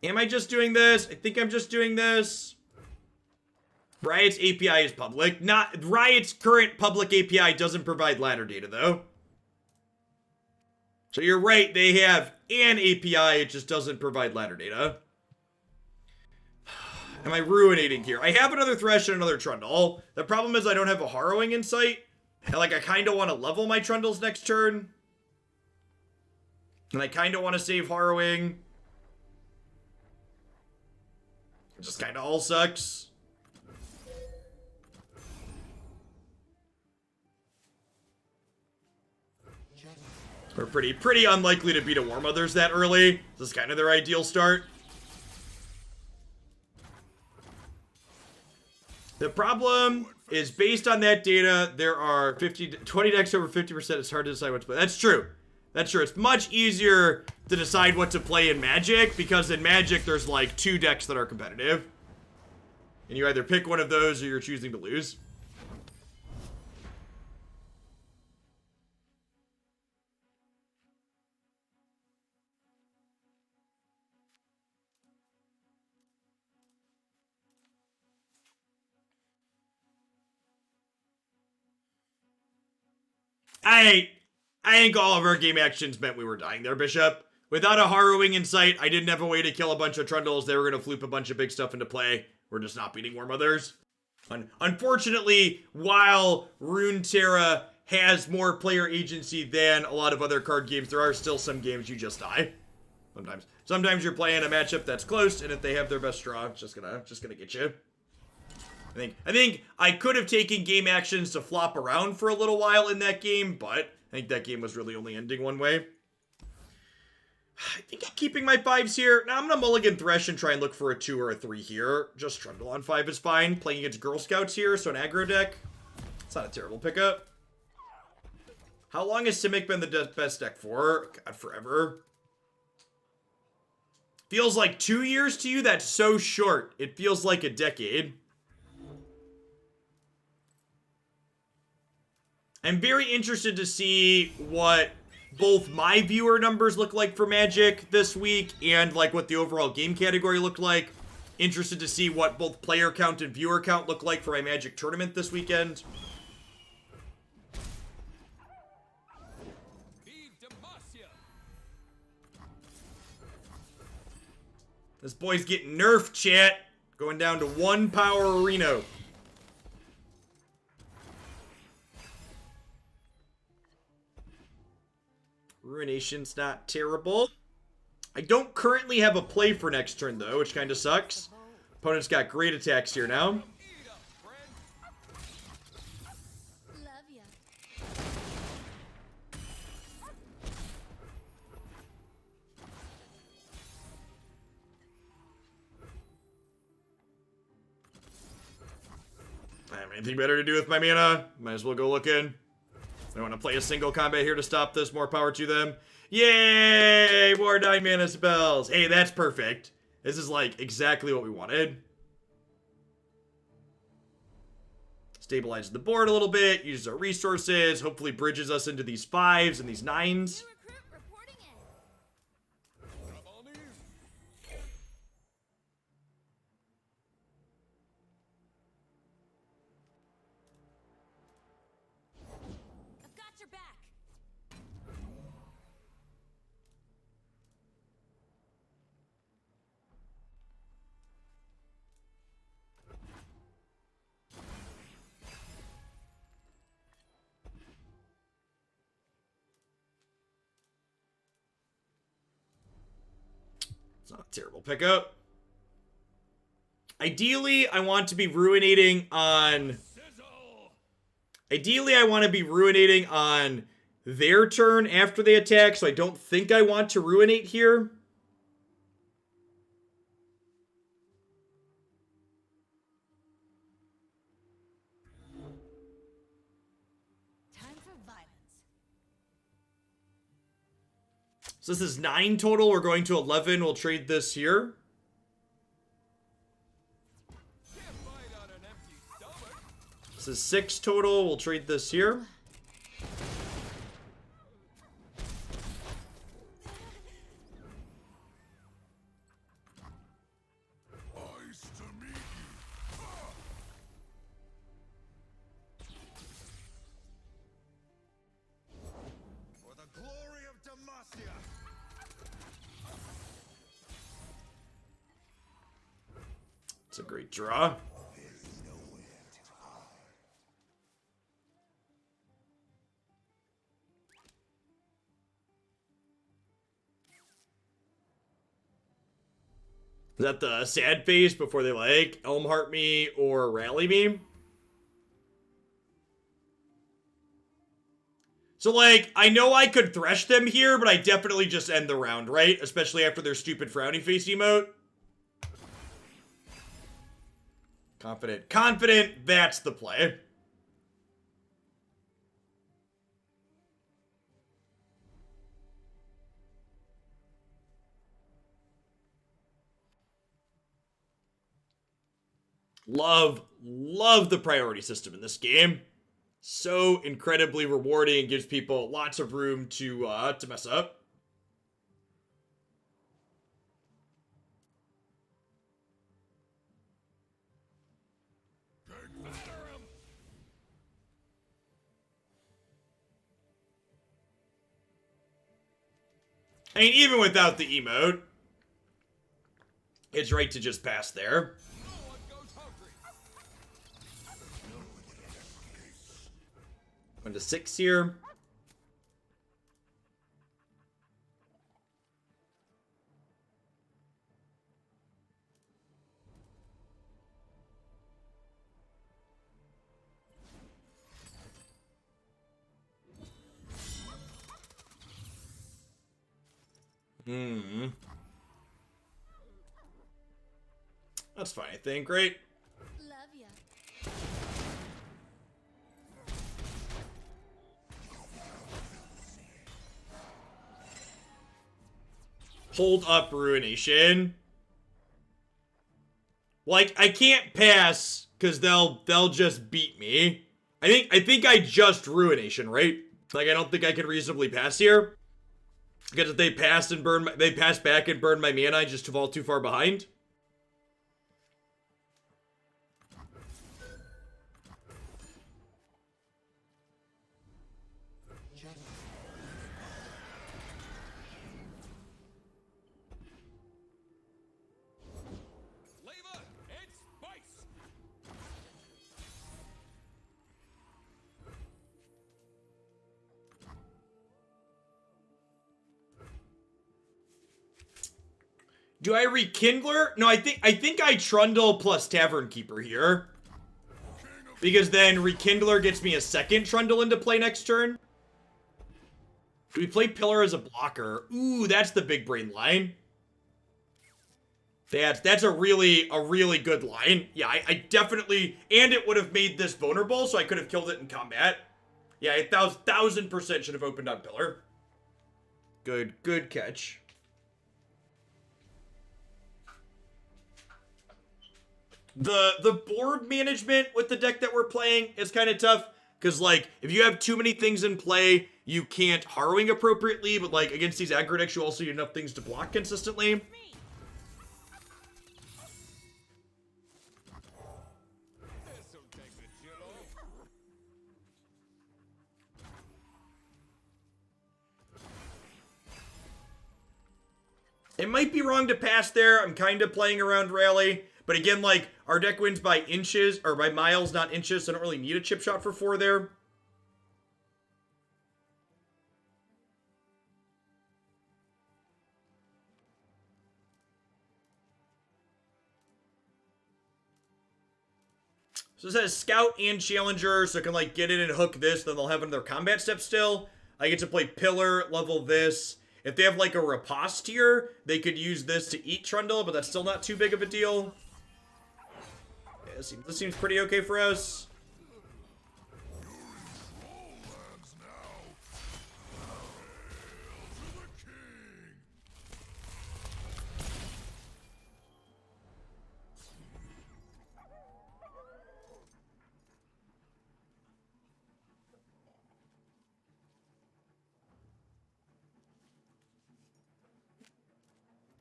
Am I just doing this? I think I'm just doing this. Riot's API is public. Riot's current public API doesn't provide ladder data, though. So you're right, they have an API, it just doesn't provide ladder data. Am I ruinating here? I have another Thresh and another Trundle. The problem is I don't have a Harrowing in sight. And like, I kind of want to level my Trundles next turn. And I kind of want to save Harrowing. It just kind of all sucks. We're pretty unlikely to beat a Warmothers that early. This is kind of their ideal start. The problem is, based on that data, there are 20 decks over 50%. It's hard to decide what to play. That's true. That's true. It's much easier to decide what to play in Magic, because in Magic, there's like 2 decks that are competitive. And you either pick one of those or you're choosing to lose. I think all of our game actions meant we were dying there, Bishop. Without a Harrowing in sight, I didn't have a way to kill a bunch of Trundles. They were going to floop a bunch of big stuff into play. We're just not beating Warmothers. Unfortunately, while Runeterra has more player agency than a lot of other card games, there are still some games you just die. Sometimes you're playing a matchup that's close, and if they have their best draw, it's just gonna get you. I think I could have taken game actions to flop around for a little while in that game, but I think that game was really only ending one way. I think I'm keeping my 5s here. Now I'm gonna mulligan Thresh and try and look for a 2 or a 3 here. Just Trundle on 5 is fine. Playing against Girl Scouts here, so an aggro deck. It's not a terrible pickup. How long has Simic been the best deck for? God, forever. Feels like 2 years to you? That's so short. It feels like a decade. I'm very interested to see what both my viewer numbers look like for Magic this week and like what the overall game category looked like. Interested to see what both player count and viewer count look like for my Magic tournament this weekend. This boy's getting nerfed, chat. Going down to 1 power Reno. Ruination's not terrible. I don't currently have a play for next turn, though, which kind of sucks. Opponent's got great attacks here now. Love ya. I have anything better to do with my mana. Might as well go look in. I want to play a single combat here to stop this. More power to them. Yay! More 9 mana spells. Hey, that's perfect. This is like exactly what we wanted. Stabilizes the board a little bit. Uses our resources. Hopefully bridges us into these 5s and these 9s. New recruit reporting in. I've got your back. not a terrible pickup. Ideally, I want to be ruinating on... Ideally, I want to be ruinating on their turn after they attack, so I don't think I want to ruinate here. Time for violence. So this is 9 total. We're going to 11. We'll trade this here. This is 6 total. We'll trade this here. Eyes to me. For the glory of Demacia. It's a great draw. Is that the sad phase before they like Elmheart me or rally me? So like, I know I could thresh them here, but I definitely just end the round, right? Especially after their stupid frowny face emote. Confident. Confident, that's the play. Love the priority system in this game. So incredibly rewarding and gives people lots of room to mess up. I mean, even without the emote, it's right to just pass there. 1 to 6 here. That's fine, I think, right? Love ya. Hold up Ruination. Like, I can't pass because they'll just beat me. I think I just Ruination, right? Like, I don't think I can reasonably pass here. Because if they pass and burn they pass back and burn my mana, I just fall too far behind. Flavor and spice. Do I Rekindler? No, I think I Trundle plus Tavern Keeper here. Because then Rekindler gets me a second Trundle into play next turn. Do we play Pillar as a blocker? Ooh, that's the big brain line. That's a really good line. Yeah, I definitely, and it would have made this vulnerable, so I could have killed it in combat. Yeah, 1000% should have opened on Pillar. Good catch. The board management with the deck that we're playing is kind of tough. Because, like, if you have too many things in play, you can't Harrowing appropriately. But, like, against these aggro decks, you also need enough things to block consistently. This'll take the chill off. It might be wrong to pass there. I'm kind of playing around Rally. But again, like, our deck wins by inches, or by miles, not inches, so I don't really need a chip shot for 4 there. So this has Scout and Challenger, so it can like get in and hook this, then they'll have another combat step still. I get to play Pillar, level this. If they have like a riposte here, they could use this to eat Trundle, but that's still not too big of a deal. Yeah, this seems pretty okay for us.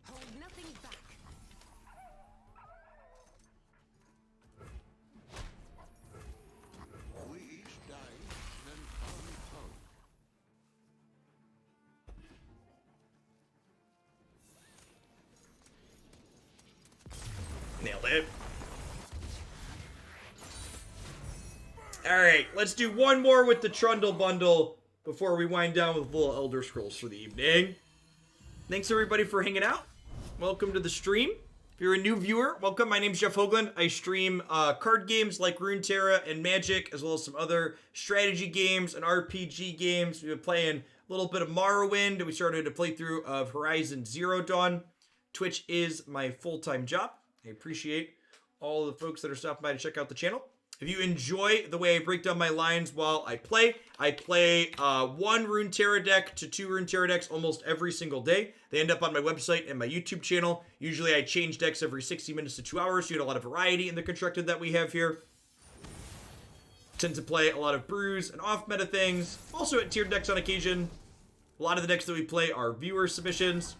Hold nothing back. We each die, then come home. Nailed it. Alright, let's do one more with the Trundle bundle before we wind down with little Elder Scrolls for the evening. Thanks everybody for hanging out. Welcome to the stream. If you're a new viewer, welcome. My name's Jeff Hoagland. I stream card games like Runeterra and Magic, as well as some other strategy games and RPG games. We've been playing a little bit of Morrowind, and we started a playthrough of Horizon Zero Dawn. Twitch is my full-time job. I appreciate all the folks that are stopping by to check out the channel. If you enjoy the way I break down my lines while I play one Runeterra deck to 2 Runeterra decks almost every single day. They end up on my website and my YouTube channel. Usually I change decks every 60 minutes to 2 hours, so you get a lot of variety in the constructed that we have here. Tend to play a lot of brews and off-meta things. Also at tiered decks on occasion. A lot of the decks that we play are viewer submissions.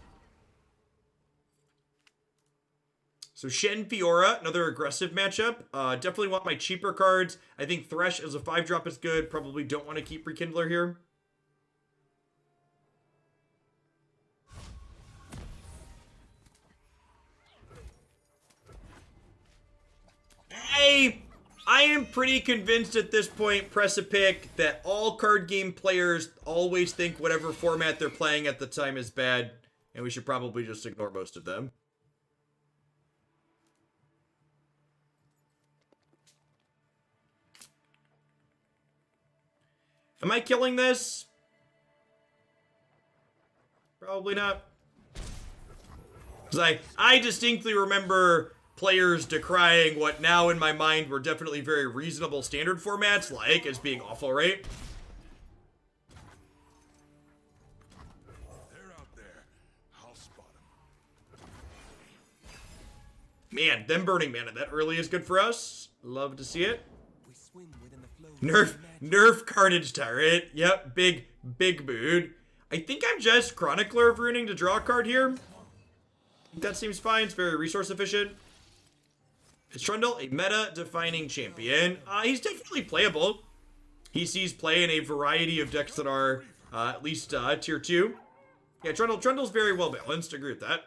So Shen Fiora, another aggressive matchup. Definitely want my cheaper cards. I think Thresh as a 5-drop is good. Probably don't want to keep Rekindler here. I am pretty convinced at this point, press a pick, that all card game players always think whatever format they're playing at the time is bad, and we should probably just ignore most of them. Am I killing this? Probably not. Because I distinctly remember players decrying what now in my mind were definitely very reasonable standard formats, like as being awful, right? They're out there. I'll spot them. Man, them burning mana that early is good for us. Love to see it. We swim within the flow of magic. Nerf Carnage Tyrant. Yep, big mood. I think I'm just Chronicler of Ruining to draw a card here. That seems fine. It's very resource efficient. Is Trundle a meta-defining champion? He's definitely playable. He sees play in a variety of decks that are at least tier 2. Yeah, Trundle's very well balanced. Agree with that.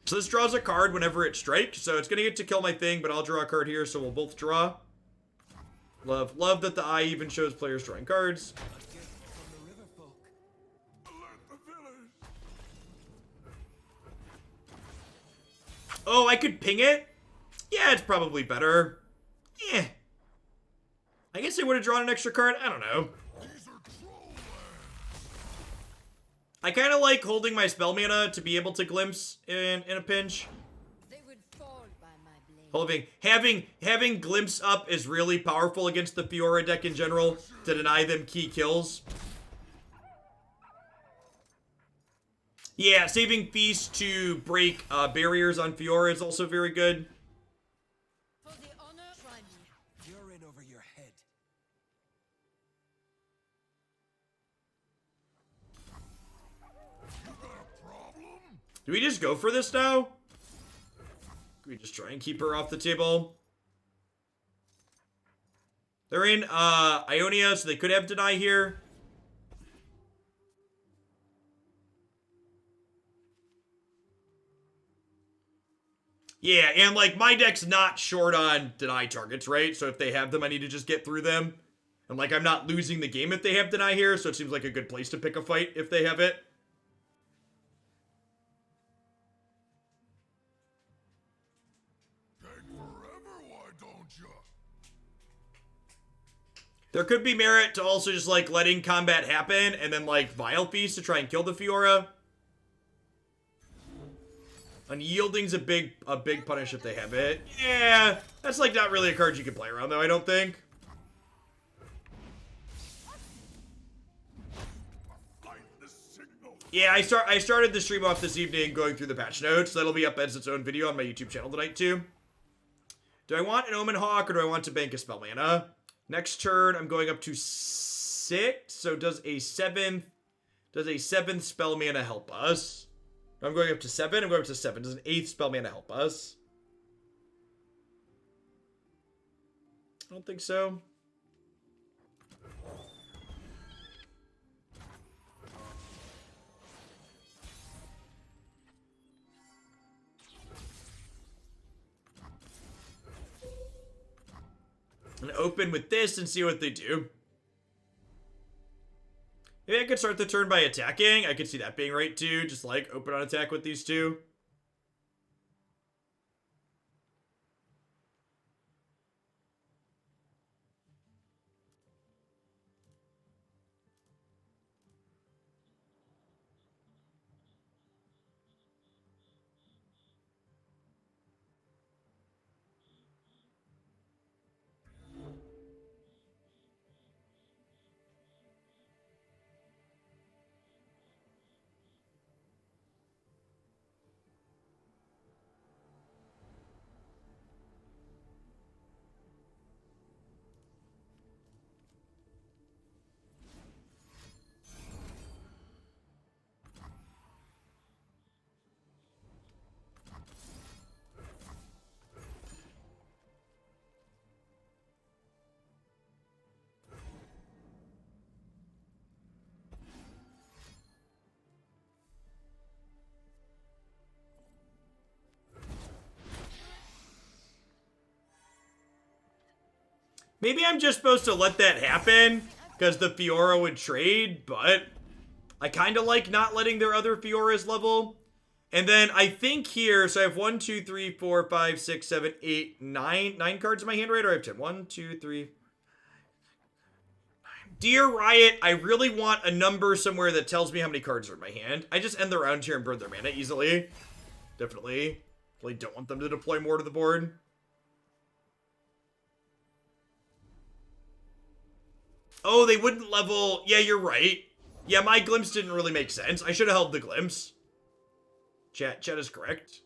So this draws a card whenever it strikes. So it's going to get to kill my thing, but I'll draw a card here, so we'll both draw. Love that the eye even shows players drawing cards. Oh, I could ping it? Yeah, it's probably better. Eh. I guess I would have drawn an extra card. I don't know. I kind of like holding my spell mana to be able to glimpse in a pinch. They would fall by my blade. Having glimpse up is really powerful against the Fiora deck in general to deny them key kills. Yeah, saving Feast to break barriers on Fiora is also very good. For the honor, try me. You're in over your head. Do we just go for this now? Can we just try and keep her off the table? They're in Ionia, so they could have deny here. Yeah, and like my deck's not short on deny targets, right? So if they have them, I need to just get through them. And like I'm not losing the game if they have deny here, so it seems like a good place to pick a fight if they have it. Take forever, why don't you? There could be merit to also just, like, letting combat happen and then, like, Vile Feast to try and kill the Fiora. Unyielding's a big punish if they have it. Yeah, that's, like, not really a card you can play around, though, I don't think. Yeah, I started the stream off this evening going through the patch notes. That'll be up as its own video on my YouTube channel tonight, too. Do I want an Omen Hawk or do I want to bank a spell mana? Next turn, I'm going up to 6. So does a 7th spell mana help us? I'm going up to 7. I'm going up to 7. Does an 8th spell mana help us? I don't think so. And open with this and see what they do. Maybe I could start the turn by attacking. I could see that being right too. Just like open on attack with these two. Maybe I'm just supposed to let that happen because the Fiora would trade, but I kind of like not letting their other Fioras level. And then I think here, so I have 1, 2, 3, 4, 5, 6, 7, 8, 9. 9 cards in my hand, right? Or I have 10. 1, 2, 3. Dear Riot, I really want a number somewhere that tells me how many cards are in my hand. I just end the round here and burn their mana easily. Definitely. Really don't want them to deploy more to the board. Oh, they wouldn't level... Yeah, you're right. Yeah, my glimpse didn't really make sense. I should have held the glimpse. Chat is correct.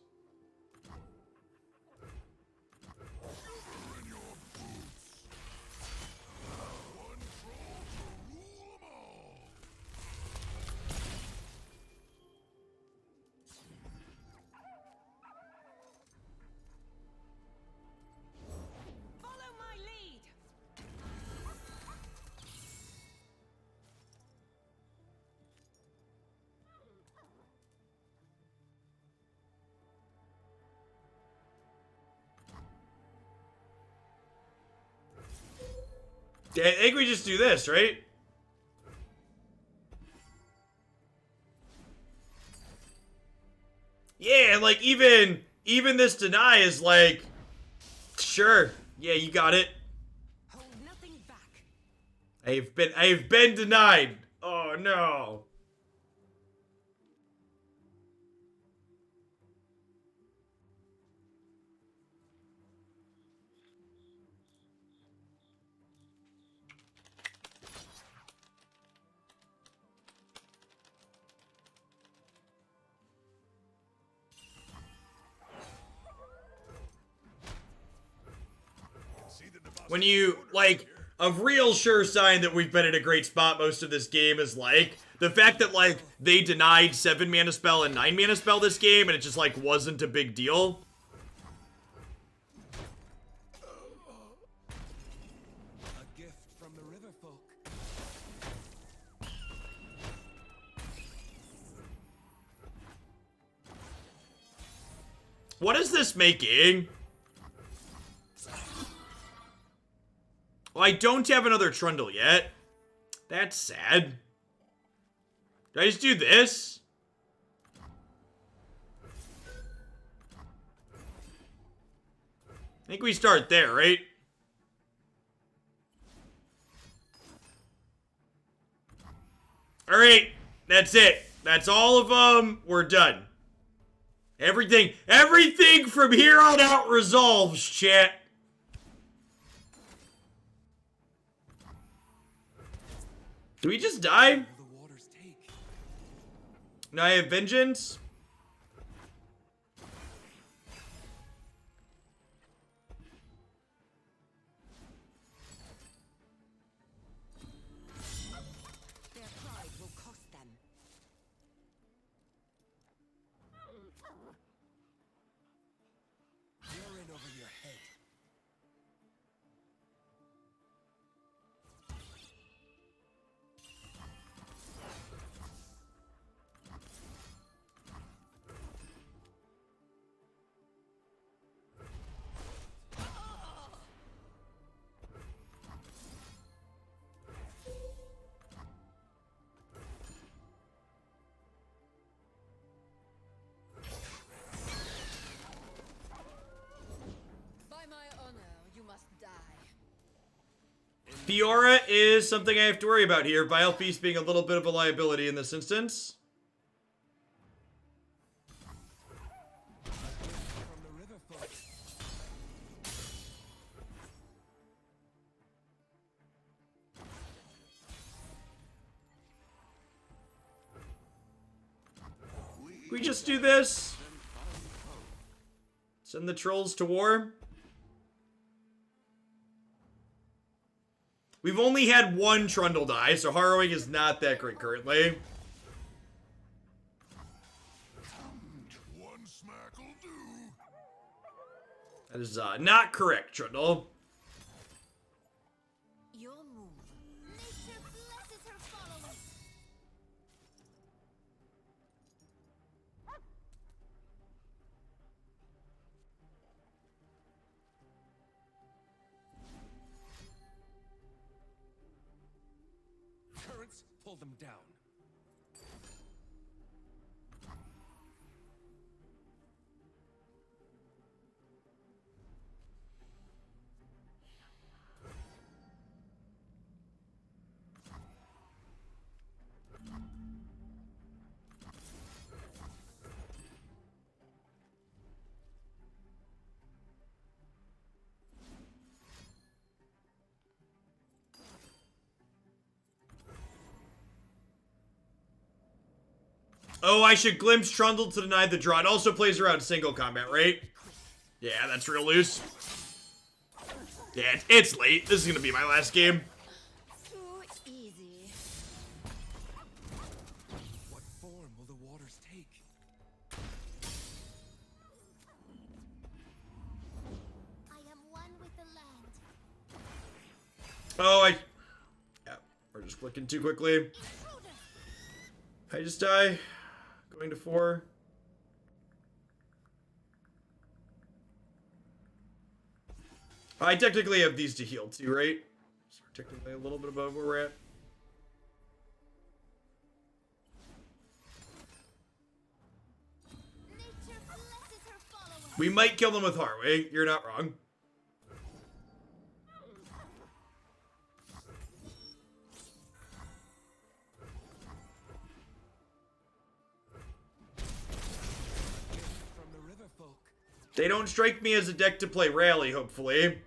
I think we just do this, right? Yeah, like even this deny is like, sure, yeah, you got it. Hold nothing back. I've been denied. Oh no. When you, like, a real sure sign that we've been in a great spot most of this game is, like, the fact that, like, they denied 7 mana spell and 9 mana spell this game, and it just, like, wasn't a big deal. A gift from the river folk. What is this making? Well, I don't have another Trundle yet. That's sad. Did I just do this? I think we start there, right? All right, that's it. That's all of them. We're done. Everything from here on out resolves, chat. Do we just die? The waters take. Now I have vengeance. Their pride will cost them. You're in over your head. By my honor, you must die. Fiora is something I have to worry about here. Vile Feast being a little bit of a liability in this instance. From the river folk. We just do this. Send the trolls to war. We've only had one Trundle die, so Harrowing is not that great currently. One smack'll do. That is not correct, Trundle. Your move. Nature blesses her followers. Currents pull them down. Oh, I should glimpse Trundle to deny the draw. It also plays around single combat, right? Yeah, that's real loose. Yeah, it's late. This is gonna be my last game. Too easy. What form will the waters take? I am one with the land. Oh, yeah, we're just clicking too quickly. Intruder. I just die. Going to 4. I technically have these to heal too, right? So we're technically a little bit above where we're at. Nature blesses her followers. We might kill them with Harrowing. You're not wrong. From the river folk. They don't strike me as a deck to play Rally, hopefully.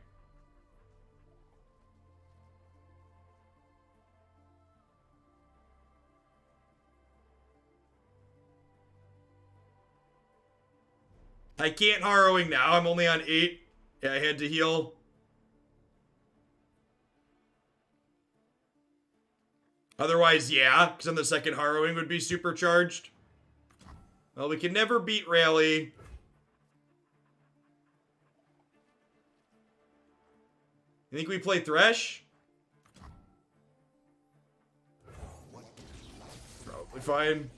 I can't Harrowing now. I'm only on 8. Yeah, I had to heal. Otherwise, yeah, because then the second Harrowing would be supercharged. Well, we can never beat Rally. You think we play Thresh? Probably fine.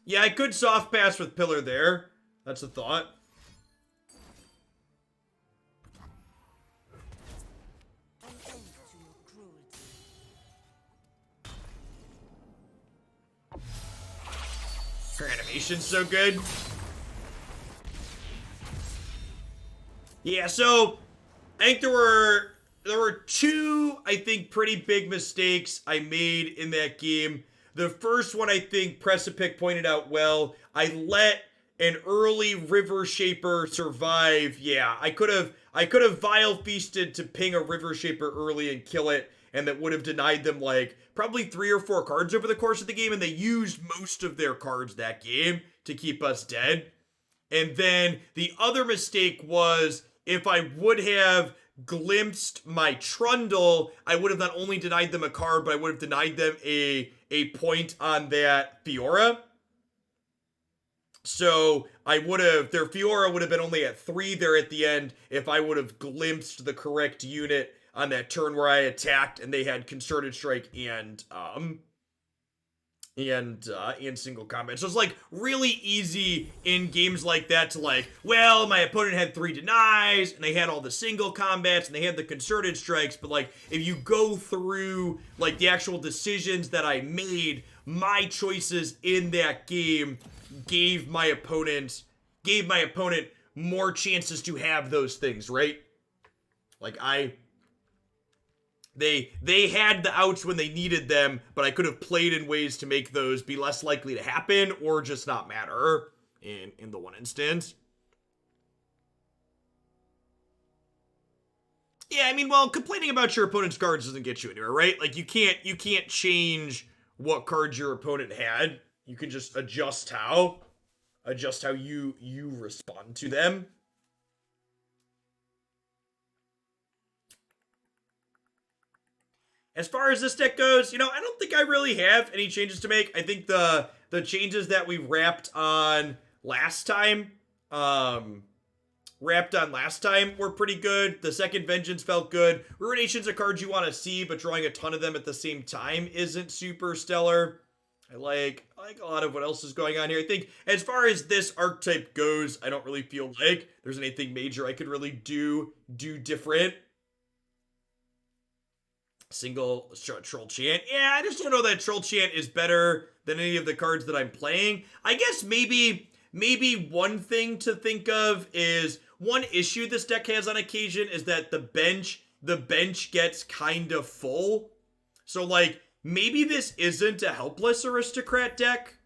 Yeah, I could soft pass with Pillar there. That's a thought. An end to your cruelty. Her animation's so good. Yeah, so I think there were two, I think, pretty big mistakes I made in that game. The first one, I think Precipic pointed out well. I let an early River Shaper survive. Yeah, I could have Vile Feasted to ping a River Shaper early and kill it, and that would have denied them like probably 3 or 4 cards over the course of the game, and they used most of their cards that game to keep us dead. And then the other mistake was if I would have glimpsed my Trundle, I would have not only denied them a card, but I would have denied them a point on that Fiora. So their Fiora would have been only at 3 there at the end if I would have glimpsed the correct unit on that turn where I attacked and they had Concerted Strike and single combat. So it's like really easy in games like that to like, well, my opponent had 3 denies and they had all the single combats and they had the concerted strikes, but like if you go through like the actual decisions that I made, my choices in that game gave my opponent more chances to have those things, right? Like They had the outs when they needed them, but I could have played in ways to make those be less likely to happen or just not matter in the one instance. Yeah, I mean, well, complaining about your opponent's cards doesn't get you anywhere, right? Like you can't change what cards your opponent had. You can just adjust how you respond to them. As far as this deck goes, I don't think I really have any changes to make. I think the changes that we wrapped on last time were pretty good. The second Vengeance felt good. Ruination's a card you want to see, but drawing a ton of them at the same time isn't super stellar. I like a lot of what else is going on here. I think as far as this archetype goes, I don't really feel like there's anything major I could really do different. Single Troll Chant. Yeah, I just don't know that Troll Chant is better than any of the cards that I'm playing. I guess maybe one thing to think of is one issue this deck has on occasion is that the bench gets kind of full. So like maybe this isn't a helpless aristocrat deck.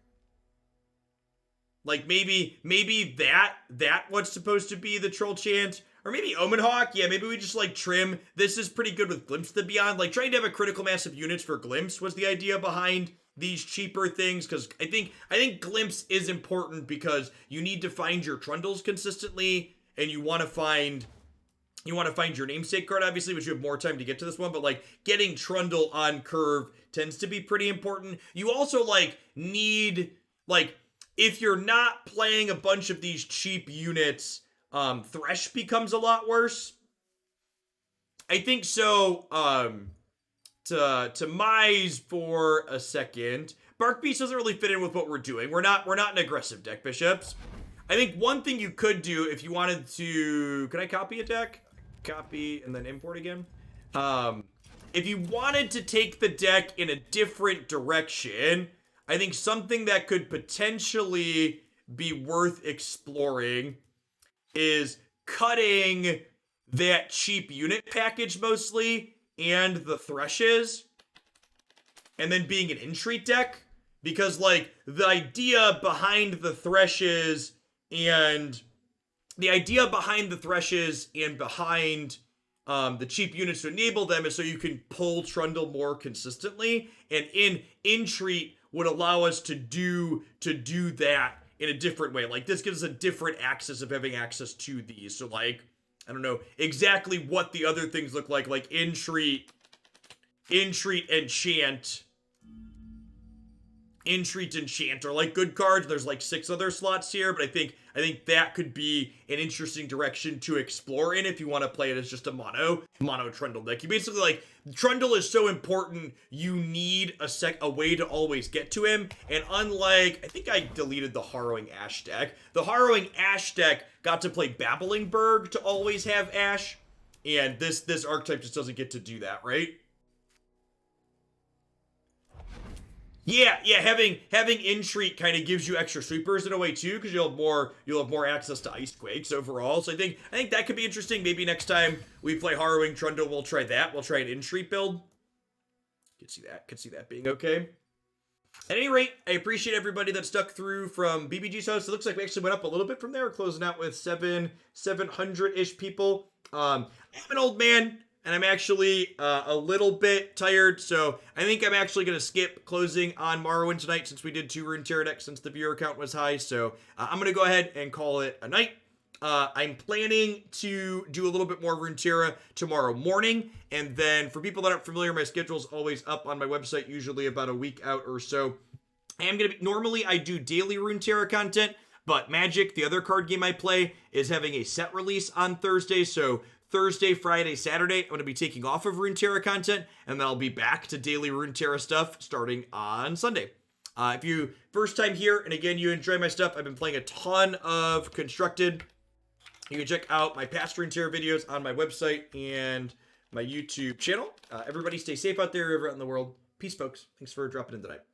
Like maybe that what's supposed to be the Troll Chant. Or maybe Omen Hawk. Yeah, maybe we just like trim. This is pretty good with Glimpse of the Beyond. Like trying to have a critical mass of units for Glimpse was the idea behind these cheaper things. Because I think Glimpse is important because you need to find your Trundles consistently, and you want to find your namesake card, obviously, which you have more time to get to this one. But like getting Trundle on curve tends to be pretty important. You also like need like if you're not playing a bunch of these cheap units. Thresh becomes a lot worse. I think so. To Mize for a second. Bark Beast doesn't really fit in with what we're doing. We're not an aggressive deck, Bishops. I think one thing you could do if you wanted to. Can I copy a deck? Copy and then import again. If you wanted to take the deck in a different direction, I think something that could potentially be worth exploring is cutting that cheap unit package mostly and the Threshes and then being an Entreat deck, because like the idea behind the Threshes and behind the cheap units to enable them is so you can pull Trundle more consistently, and Entreat would allow us to do that in a different way. Like this gives us a different access of having access to these. So like, I don't know exactly what the other things look like Entreat and Chant. Entreat and Chant are like good cards. There's like 6 other slots here, but I think that could be an interesting direction to explore in if you want to play it as just a mono Trundle deck. You basically like Trundle is so important, you need a way to always get to him. And unlike, I think I deleted the Harrowing Ash deck. The Harrowing Ash deck got to play Babbling Berg to always have Ash, and this archetype just doesn't get to do that, right? Yeah, having Entreat kind of gives you extra sweepers in a way too, because you'll have more access to Ice Quakes overall. So I think that could be interesting. Maybe next time we play Harrowing Trundle, we'll try that. We'll try an Entreat build. Could see that being okay. At any rate, I appreciate everybody that stuck through from BBG's house. It looks like we actually went up a little bit from there. We're closing out with 700-ish people. I'm an old man, and I'm actually a little bit tired, so I think I'm actually going to skip closing on Morrowind tonight since we did 2 Runeterra decks since the viewer count was high. So I'm going to go ahead and call it a night. I'm planning to do a little bit more Runeterra tomorrow morning, and then for people that aren't familiar, my schedule's always up on my website, usually about a week out or so. Normally I do daily Runeterra content, but Magic, the other card game I play, is having a set release on Thursday, so Thursday, Friday, Saturday, I'm going to be taking off of Runeterra content, and then I'll be back to daily Runeterra stuff starting on Sunday. If you first time here, and again, you enjoy my stuff, I've been playing a ton of Constructed. You can check out my past Runeterra videos on my website and my YouTube channel. Everybody stay safe out there, everywhere out in the world. Peace, folks. Thanks for dropping in tonight.